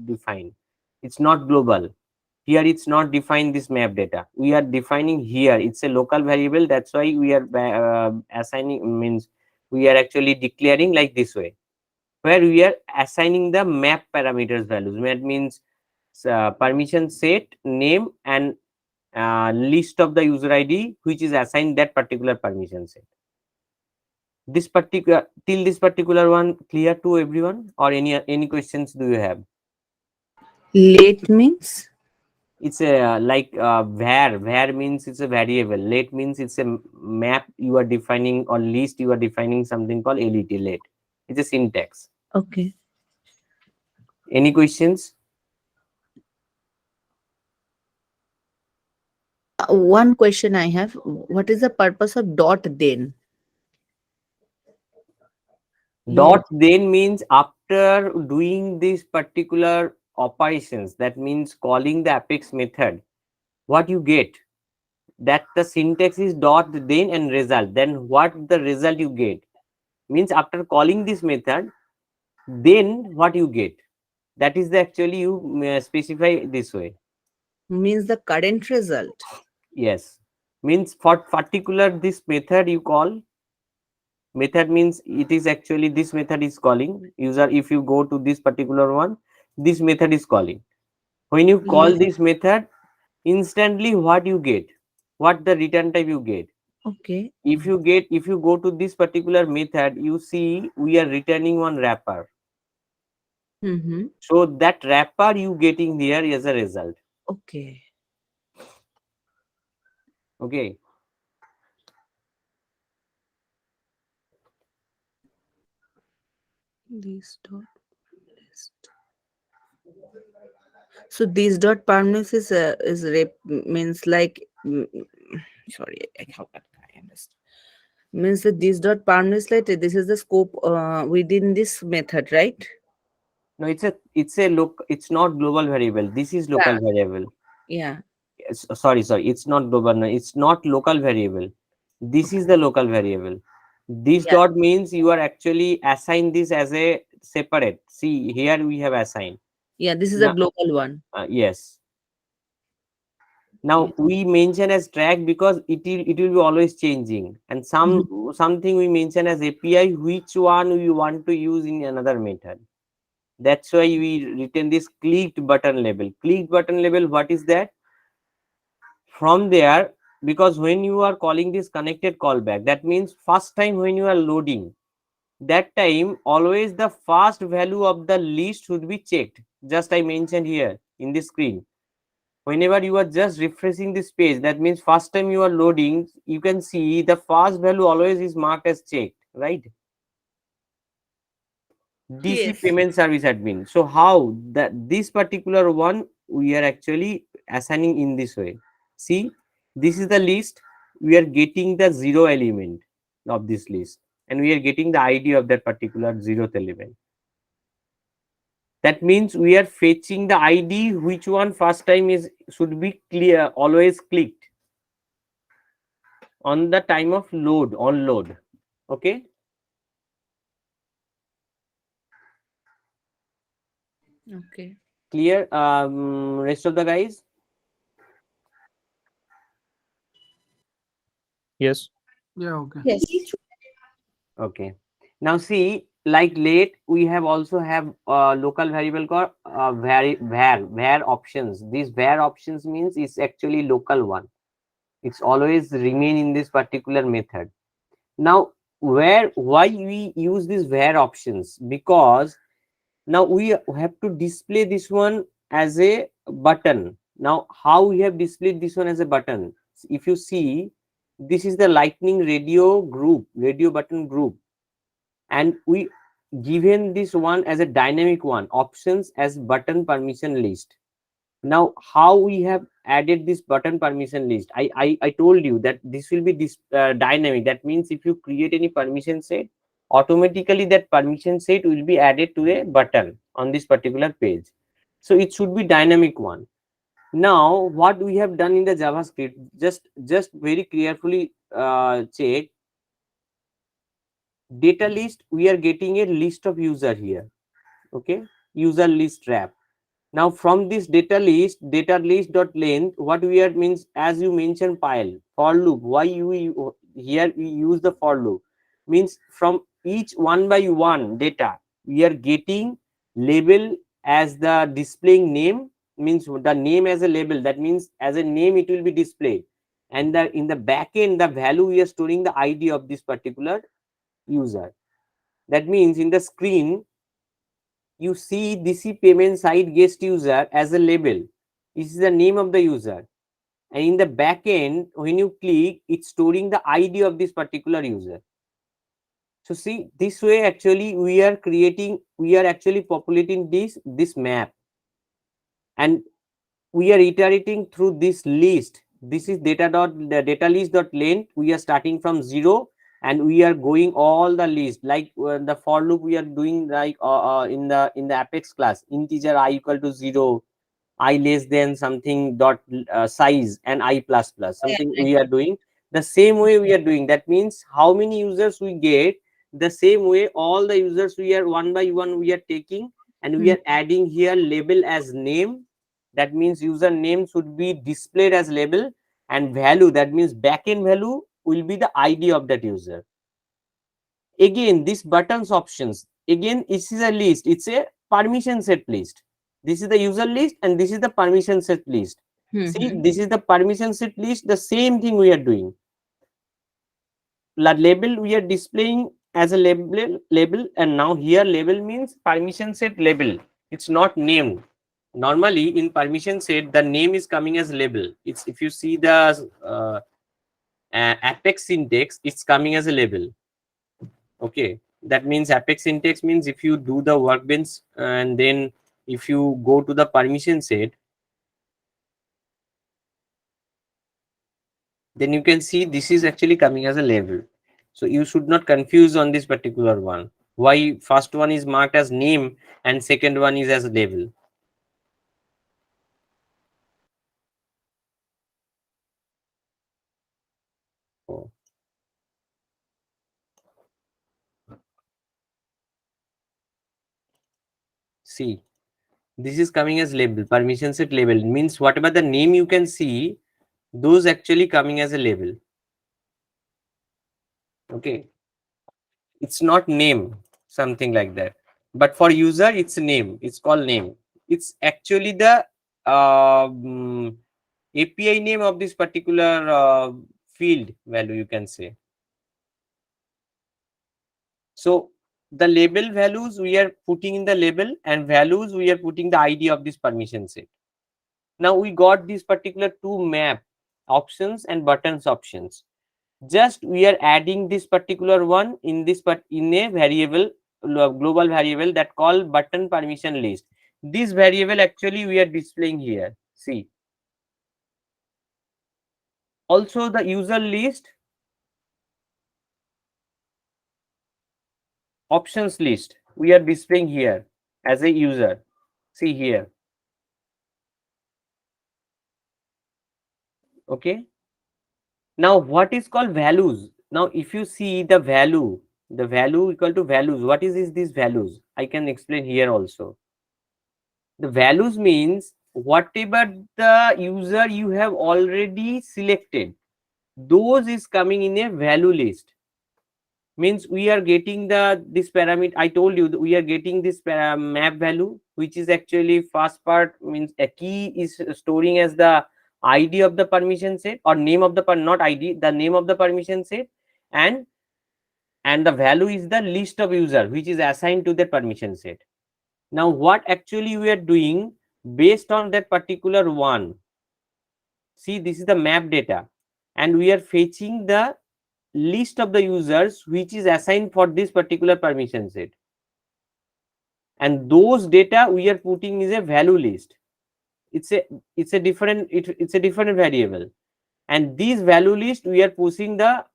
define. It's not global. Here it's not defined this map data. We are defining here. It's a local variable. That's why we are assigning, means we are actually declaring like this way, where we are assigning the map parameters values. That means permission set name and list of the user ID which is assigned that particular permission set. This particular till this particular one clear to everyone, or any questions do you have? Late means? It's a like var means it's a variable. Late means it's a map you are defining, or list you are defining something called late. It's a syntax. Okay. Any questions? One question I have. What is the purpose of dot then? Dot then means after doing this particular operations, that means calling the apex method, what you get, that the syntax is dot then and result. Then what the result you get means after calling this method, then what you get, that is the actually you specify this way. Means the current result. Yes, means for particular this method you call. Method means it is actually this method is calling user. If you go to this particular one, this method is calling. When you call Yes. this method, instantly what you get, what the return type you get. Okay. If you go to this particular method, you see we are returning one wrapper. Mm-hmm. So that wrapper you getting there as a result. Okay. Okay. This dot list. So this dot permanence is means like sorry, I understand. Means that this dot permanence like this is the scope within this method, right? No, it's not global variable. This is local Yeah. variable. Yeah. Sorry, it's not global. No, it's not local variable. This is the local variable. This Yeah. dot means you are actually assigned this as a separate. See, here we have assigned. Yeah. This is a Now, global one. yes. Now Yes. we mention as track because it will be always changing, and something we mention as API, which one we want to use in another method. That's why we written this clicked button label. Clicked button label, what is that? From there, because when you are calling this connected callback, that means first time when you are loading, that time always the first value of the list should be checked. Just I mentioned here in the screen. Whenever you are just refreshing this page, that means first time you are loading, you can see the first value always is marked as checked, right? DC Yes. payment service admin. So how that this particular one we are actually assigning in this way. See, this is the list. We are getting the zero element of this list, and we are getting the ID of that particular zeroth element. That means we are fetching the ID which one first time is should be clear always clicked on the time of load on load. Okay, Okay. clear. Rest of the guys. Yes. Yeah, okay. Yes. Okay. Now see, like late, we have also have local variable called var options. These var options means it's actually local one. It's always remain in this particular method. Now, why we use these var options? Because now we have to display this one as a button. Now, how we have displayed this one as a button? If you see, this is the lightning radio group, radio button group, and we given this one as a dynamic one, options as button permission list. Now how we have added this button permission list, I told you that this will be this dynamic. That means if you create any permission set, automatically that permission set will be added to a button on this particular page. So it should be dynamic one. Now what we have done in the javascript, just very carefully check data list. We are getting a list of user here. Okay, user list wrap. Now from this data list dot length, what we are means, as you mentioned pile for loop. Why you here we use the for loop means from each one by one data we are getting label as the displaying name, means the name as a label. That means as a name it will be displayed, and the in the back end the value we are storing the ID of this particular user. That means in the screen you see DC payment site guest user as a label. This is the name of the user. And in the back end, when you click, it's storing the ID of this particular user. So see, this way actually we are actually populating this map, and we are iterating through this list. This is the data list dot length. We are starting from 0 and we are going all the list, like the for loop we are doing, like in the apex class, integer I equal to 0, I less than something dot size, and I plus plus Yeah, something I we are got doing. The same way we are doing. That means how many users we get, the same way all the users we are one by one we are taking, and we Hmm. are adding here label as name. That means user name should be displayed as label, and value, that means backend value will be the ID of that user. Again, this buttons options, again this is a list, it's a permission set list. This is the user list and this is the permission set list. See, Hmm. this is the permission set list, the same thing we are doing. Label we are displaying as a label, and now here label means permission set label. It's not named. Normally in permission set the name is coming as label. It's, if you see the apex syntax, it's coming as a label. Okay, that means apex syntax means if you do the workbench and then if you go to the permission set, then you can see this is actually coming as a label. So you should not confuse on this particular one, why first one is marked as name and second one is as label. Oh, see, this is coming as label, permission set label means whatever the name you can see, those actually coming as a label. Okay, it's not name, something like that, but for user it's name, it's called name. It's actually the API name of this particular field value, you can say. So The label values we are putting in the label, and values we are putting the ID of this permission set. Now we got these particular two map options and buttons options. Just we are adding this particular one in this in a variable, global variable that called button permission list. This variable actually we are displaying here. See, also the user list, options list we are displaying here as a user. See here. Okay. Now what is called values? Now if you see the value equal to values, what is these values? I can explain here also. The values means whatever the user you have already selected, those is coming in a value list. Means we are getting the this parameter. I told you that we are getting this map value, which is actually first part, means a key is storing as the ID of the permission set, or name of the not ID, the name of the permission set, and the value is the list of user which is assigned to the permission set. Now what actually we are doing based on that particular one, see this is the map data, and we are fetching the list of the users which is assigned for this particular permission set, and those data we are putting is a value list. It's a different it's a different variable, and this value list we are pushing the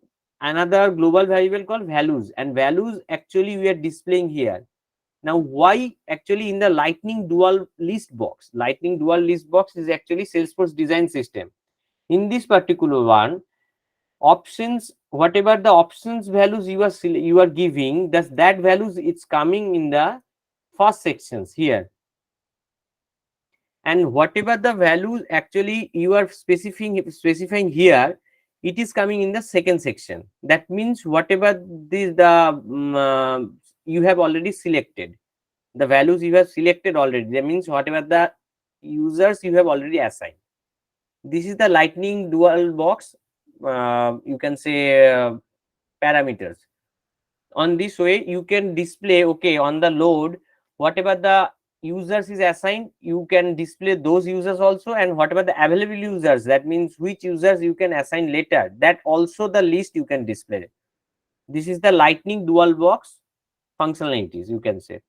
another global variable called values, and values actually we are displaying here. Now why actually in the lightning dual list box, lightning dual list box is actually Salesforce design system. In this particular one, options, whatever the options values you are giving, that values it's coming in the first sections here, and whatever the values actually you are specifying here, it is coming in the second section. That means whatever you have already selected, the values you have selected already, that means whatever the users you have already assigned. This is the lightning dual box, you can say parameters. On this way you can display, okay, on the load whatever the users is assigned, you can display those users also, and whatever the available users, that means which users you can assign later, that also the list you can display. This is the lightning dual box functionalities, you can say.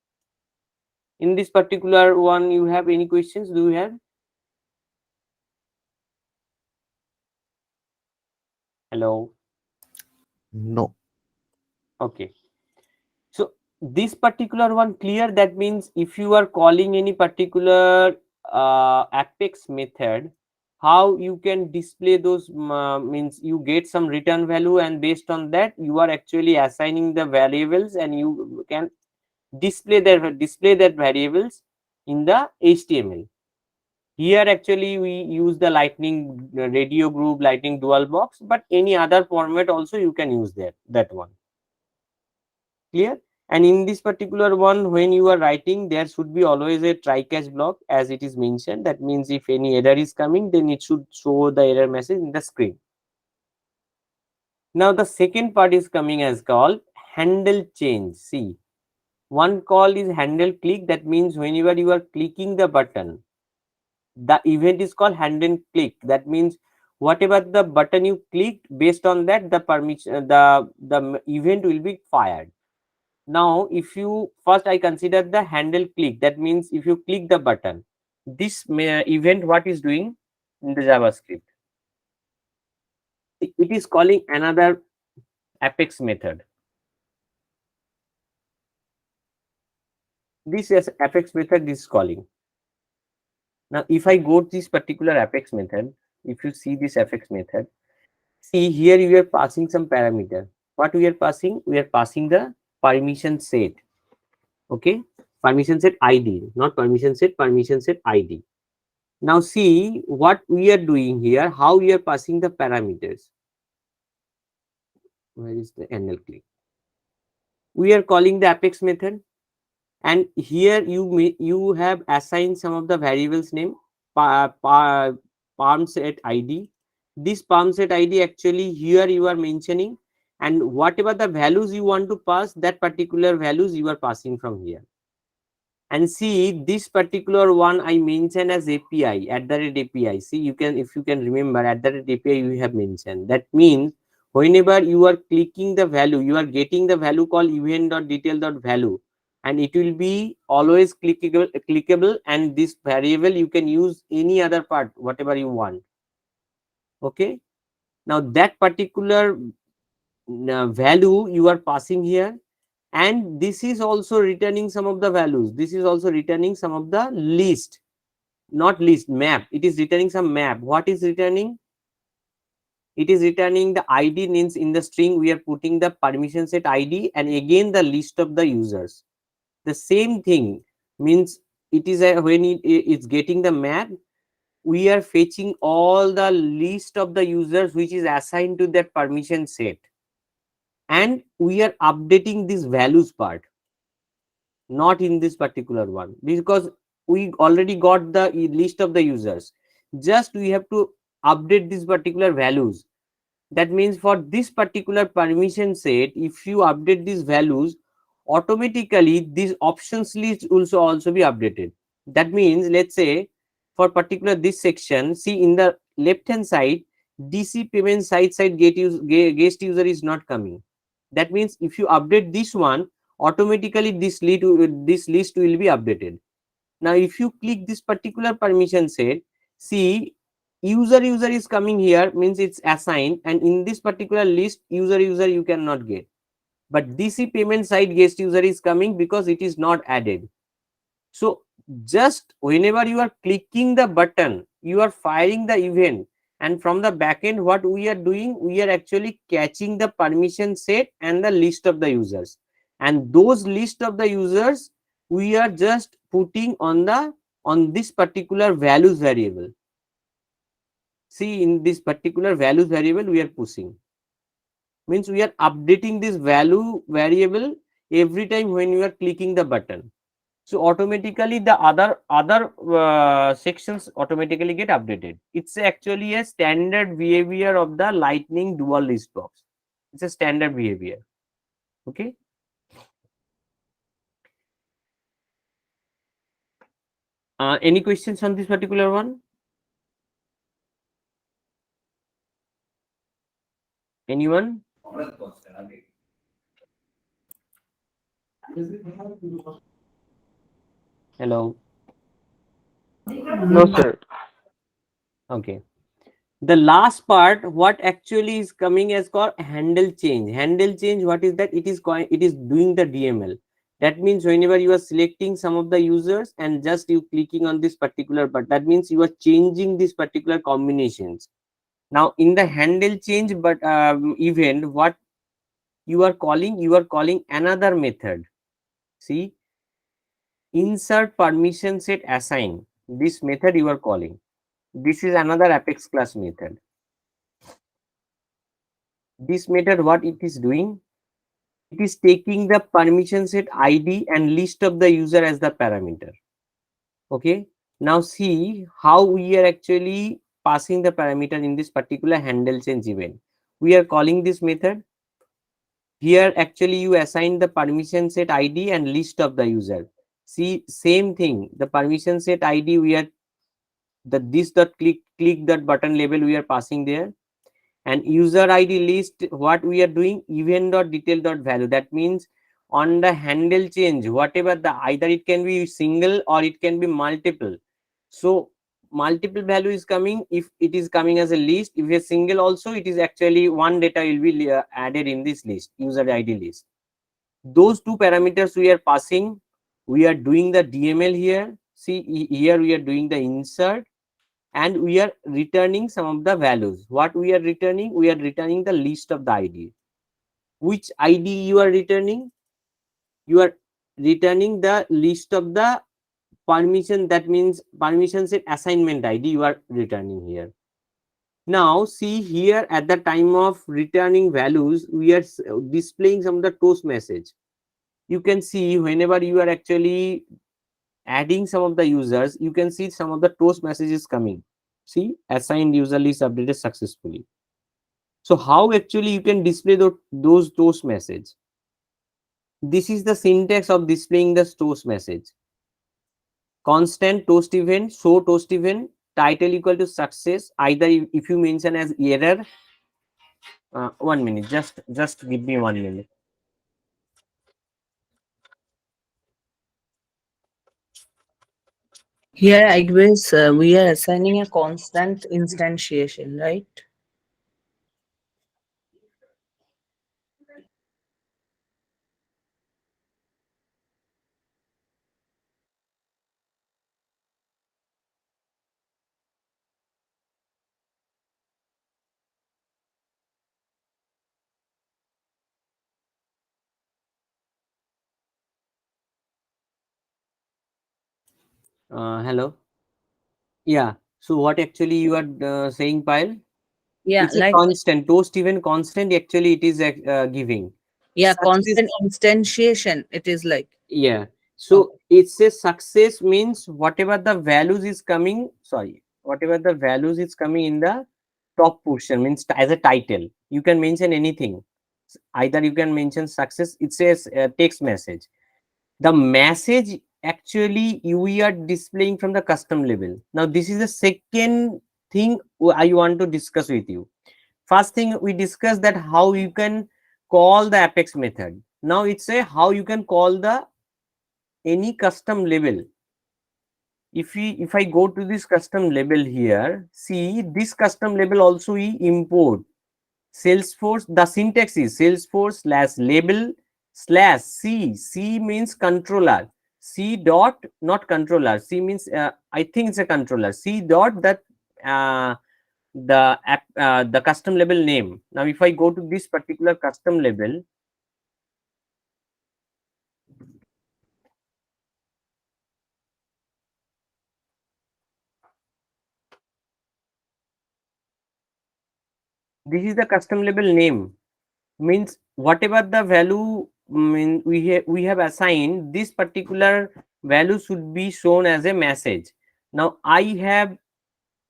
In this particular one, you have any questions? Do you have? Hello. No. Okay. So this particular one clear. That means if you are calling any particular Apex method, how you can display those means you get some return value, and based on that you are actually assigning the variables, and you can display that variables in the HTML. Here actually we use the lightning radio group, lightning dual box, but any other format also you can use that one. Clear? And in this particular one, when you are writing, there should be always a try catch block as it is mentioned. That means if any error is coming, then it should show the error message in the screen. Now the second part is coming as called handle change. See, one call is handle click. That means whenever you are clicking the button, the event is called handle click. That means whatever the button you clicked, based on that the permission, the event will be fired. Now if you first, I consider the handle click. That means if you click the button, this event what is doing in the JavaScript, it is calling another Apex method. This is Apex method is calling. Now if I go to this particular Apex method, if you see this Apex method, see here you are passing some parameter. What we are passing? We are passing the permission set. Okay, permission set ID, not permission set, permission set ID. Now see what we are doing here, how we are passing the parameters. Where is the NL click? We are calling the Apex method, and here you have assigned some of the variables name, palm set ID. This palm set ID actually here you are mentioning, and whatever the values you want to pass, that particular values you are passing from here. And see, this particular one I mentioned as API, at the rate API. See, you can, if you can remember, at the rate API you have mentioned. That means whenever you are clicking the value, you are getting the value called event.detail.value, and it will be always clickable, and this variable you can use any other part, whatever you want. Okay. Now that particular value you are passing here, and this is also returning some of the values. This is also returning some of the list, not list, map. It is returning some map. What is returning? It is returning the ID, means in the string we are putting the permission set ID, and again the list of the users. The same thing means it is when it's getting the map, we are fetching all the list of the users which is assigned to that permission set, and we are updating this values part, not in this particular one, because we already got the list of the users. Just we have to update these particular values. That means for this particular permission set, if you update these values, automatically this options list also be updated. That means, let's say for particular this section, see in the left hand side, DC payment side guest user is not coming. That means if you update this one, automatically this list will be updated. Now if you click this particular permission set, see, user is coming here, means it's assigned, and in this particular list user you cannot get, but DC payment side guest user is coming because it is not added. So just whenever you are clicking the button, you are firing the event, and from the backend what we are doing, we are actually catching the permission set and the list of the users, and those list of the users we are just putting on this particular values variable. See, in this particular values variable we are pushing, means we are updating this value variable every time when you are clicking the button. So automatically the other sections automatically get updated. It's actually a standard behavior of the Lightning dual list box. It's a standard behavior. Okay. Any questions on this particular one? Anyone? Hello. No, sir. Okay. The last part, what actually is coming as called handle change. Handle change, what is that? It is doing the DML. That means whenever you are selecting some of the users and just you clicking on this particular, but that means you are changing this particular combinations. Now in the handle change but event, what you are calling another method. See, insert permission set assign. This method you are calling. This is another Apex class method. This method, what it is doing, it is taking the permission set ID and list of the user as the parameter. Okay. Now see how we are actually passing the parameter in this particular handle change event. We are calling this method. Here actually you assign the permission set ID and list of the user. See, same thing, the permission set ID, we are this dot click that button label we are passing there, and user ID list, what we are doing, event.detail.value. That means on the handle change, whatever the, either it can be single or it can be multiple. So multiple value is coming if it is coming as a list. If a single also, it is actually one data will be added in this list, user ID list. Those two parameters we are passing, we are doing the DML here. See, here we are doing the insert, and we are returning some of the values. What we are returning? We are returning the list of the ID. Which ID you are returning? You are returning the list of the permission, that means permission set assignment ID you are returning here. Now see here, at the time of returning values, we are displaying some of the toast message. You can see whenever you are actually adding some of the users, you can see some of the toast messages coming. See, assigned user list updated successfully. So how actually you can display those toast message? This is the syntax of displaying the toast message. Constant toast event, show toast event, title equal to success. Either if you mention as error, 1 minute, just give me 1 minute. Here, I guess we are assigning a constant instantiation, right? Hello. Yeah. So what actually you are saying, Pile? Yeah, It's a like constant toast event constant. Actually, it is giving yeah, success. constant instantiation. It is like Yeah. So okay, it says success means whatever the values is coming. Sorry, whatever the values is coming in the top portion means as a title. You can mention anything. Either you can mention success. It says text message. The message actually we are displaying from the custom level. Now this is the second thing I want to discuss with you. First thing we discussed that how you can call the apex method. Now it's a how you can call the any custom label. If I go to this custom label here, see this custom label also we import Salesforce. The syntax is Salesforce slash label slash C means controller, C dot not controller, C means I think it's a controller, C dot that uh, the app the custom label name. Now if I go to this particular custom label, this is the custom label name. Means whatever the value we have assigned, this particular value should be shown as a message. Now I have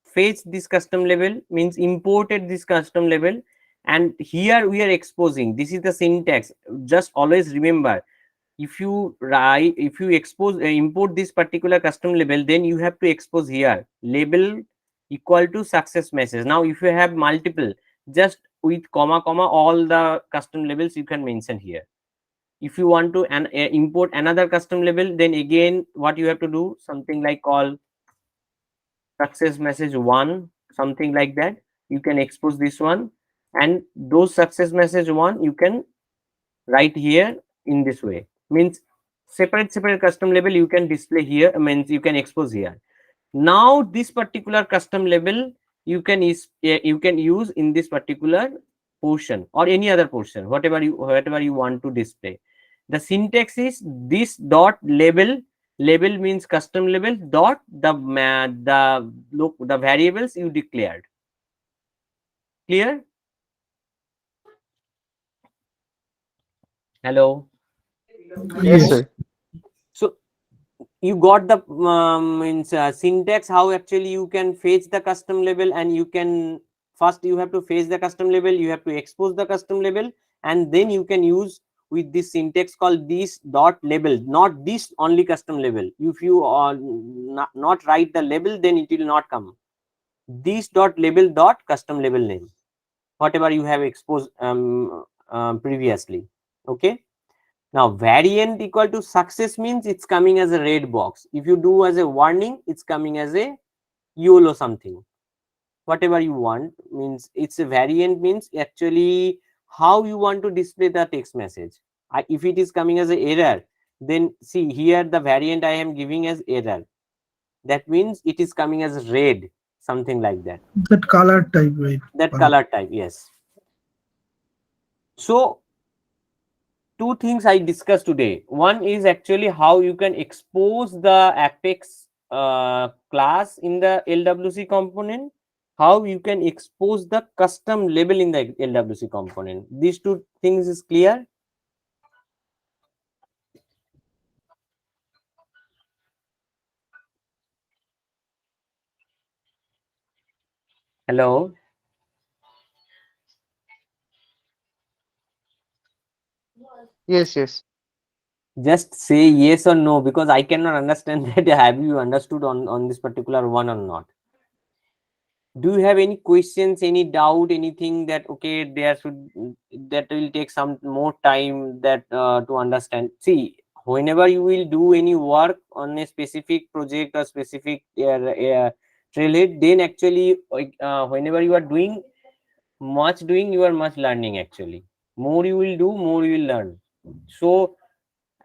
fetched this custom label, means imported this custom label, and here we are exposing. This is the syntax. Just always remember, if you write, if you expose import this particular custom label, then you have to expose here label equal to success message. Now if you have multiple, just with comma all the custom labels you can mention here. If you want to import another custom label, then again what you have to do, something like call success message one, something like that. You can expose this one, and those success message one you can write here in this way. Means separate custom label you can display here, means you can expose here. Now this particular custom label you can use in this particular portion or any other portion, whatever you want to display. The syntax is this dot label. Label means custom label dot the variables you declared. Clear? Hello. Yes, Yes. sir. So you got the means syntax how actually you can fetch the custom label, and you can first you have to fetch the custom label, you have to expose the custom label, and then you can use with this syntax called this dot label, not this only custom label. If you not write the label, then it will not come. This dot label dot custom label name, whatever you have exposed previously. Okay. Now variant equal to success means it's coming as a red box. If you do as a warning, it's coming as a YOLO something. Whatever you want, means it's a variant means actually how you want to display the text message. If it is coming as a error, then see here the variant I am giving as error. That means it is coming as red, something like that. That color type, right? That color type, yes. So two things I discussed today. One is actually how you can expose the Apex class in the LWC component, how you can expose the custom label in the LWC component. These two things is clear. Hello. Yes, yes. Just say yes or no, because I cannot understand that have you understood on this particular one or not. Do you have any questions, any doubt, anything that okay there should, that will take some more time that to understand? See, whenever you will do any work on a specific project or specific trailhead, then actually whenever you are doing, you are much learning actually. More you will do, more you will learn. So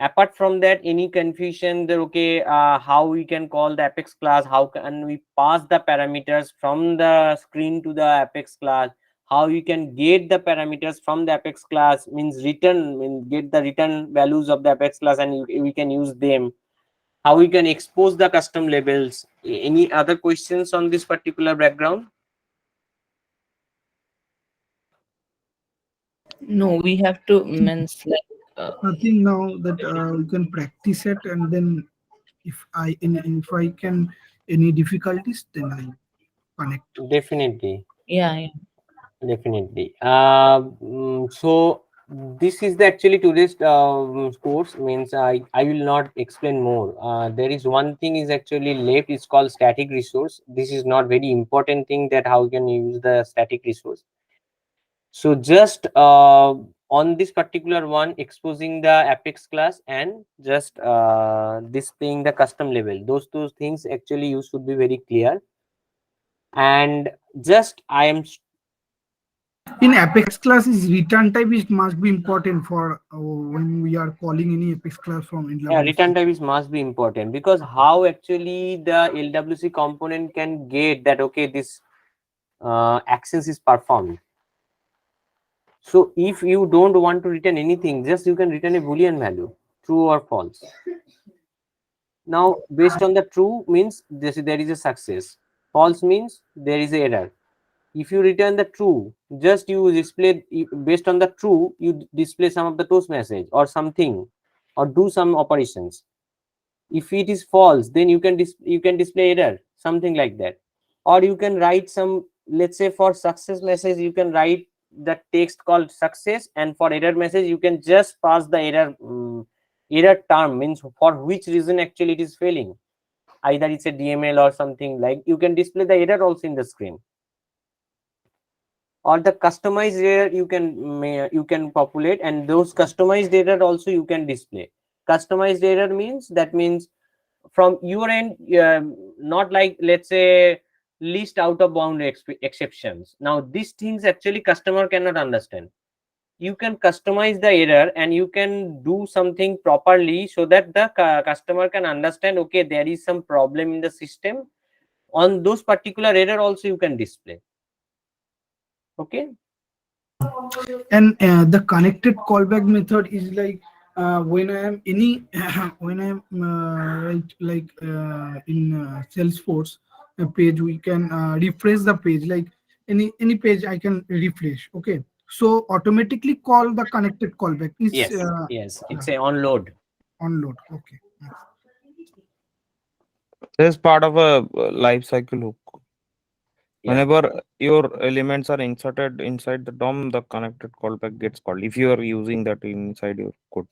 apart from that, any confusion that okay how we can call the apex class, how can we pass the parameters from the screen to the apex class, how you can get the parameters from the apex class, means return, means get the return values of the apex class and we can use them, how we can expose the custom labels. Any other questions on this particular background? No, we have to means like Nothing now that we can practice it, and then if I can any difficulties, then I connect. Definitely. yeah, yeah. Definitely. So this is the actually today's course. Means I will not explain more. There is one thing is actually left. It's called static resource. This is not very important thing that how you can use the static resource. So just on this particular one, exposing the Apex class and just displaying the custom level. Those things actually you should be very clear. And just I am In Apex class, is return type is must be important for when we are calling any Apex class from yeah, return LWC. type is must be important, because how actually the LWC component can get that okay this actions is performed. So if you don't want to return anything, just you can return a boolean value, true or false. Now based on the true means there is a success, false means there is a error. If you return the true, just you display based on the true, you display some of the toast message or something, or do some operations. If it is false, then you can display error, something like that. Or you can write some, let's say for success message you can write the text called success, and for error message you can just pass the error error term, means for which reason actually it is failing, either it's a DML or something, like you can display the error also in the screen. Or the customized error you can populate, and those customized error also you can display. Customized error means that means from your end, not like let's say list out of bound exceptions. Now these things actually customer cannot understand. You can customize the error and you can do something properly so that the customer can understand okay there is some problem in the system. On those particular error also you can display. Okay. And the connected callback method is like when I am any when I am in Salesforce page, we can refresh the page, like any page I can refresh. Okay, so automatically call the connected callback is Yes, yes, it's a on load. on load. Okay. This is part of a life cycle hook. Yeah. Whenever your elements are inserted inside the DOM, the connected callback gets called. If you are using that inside your code.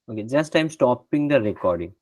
Okay, just I'm stopping the recording.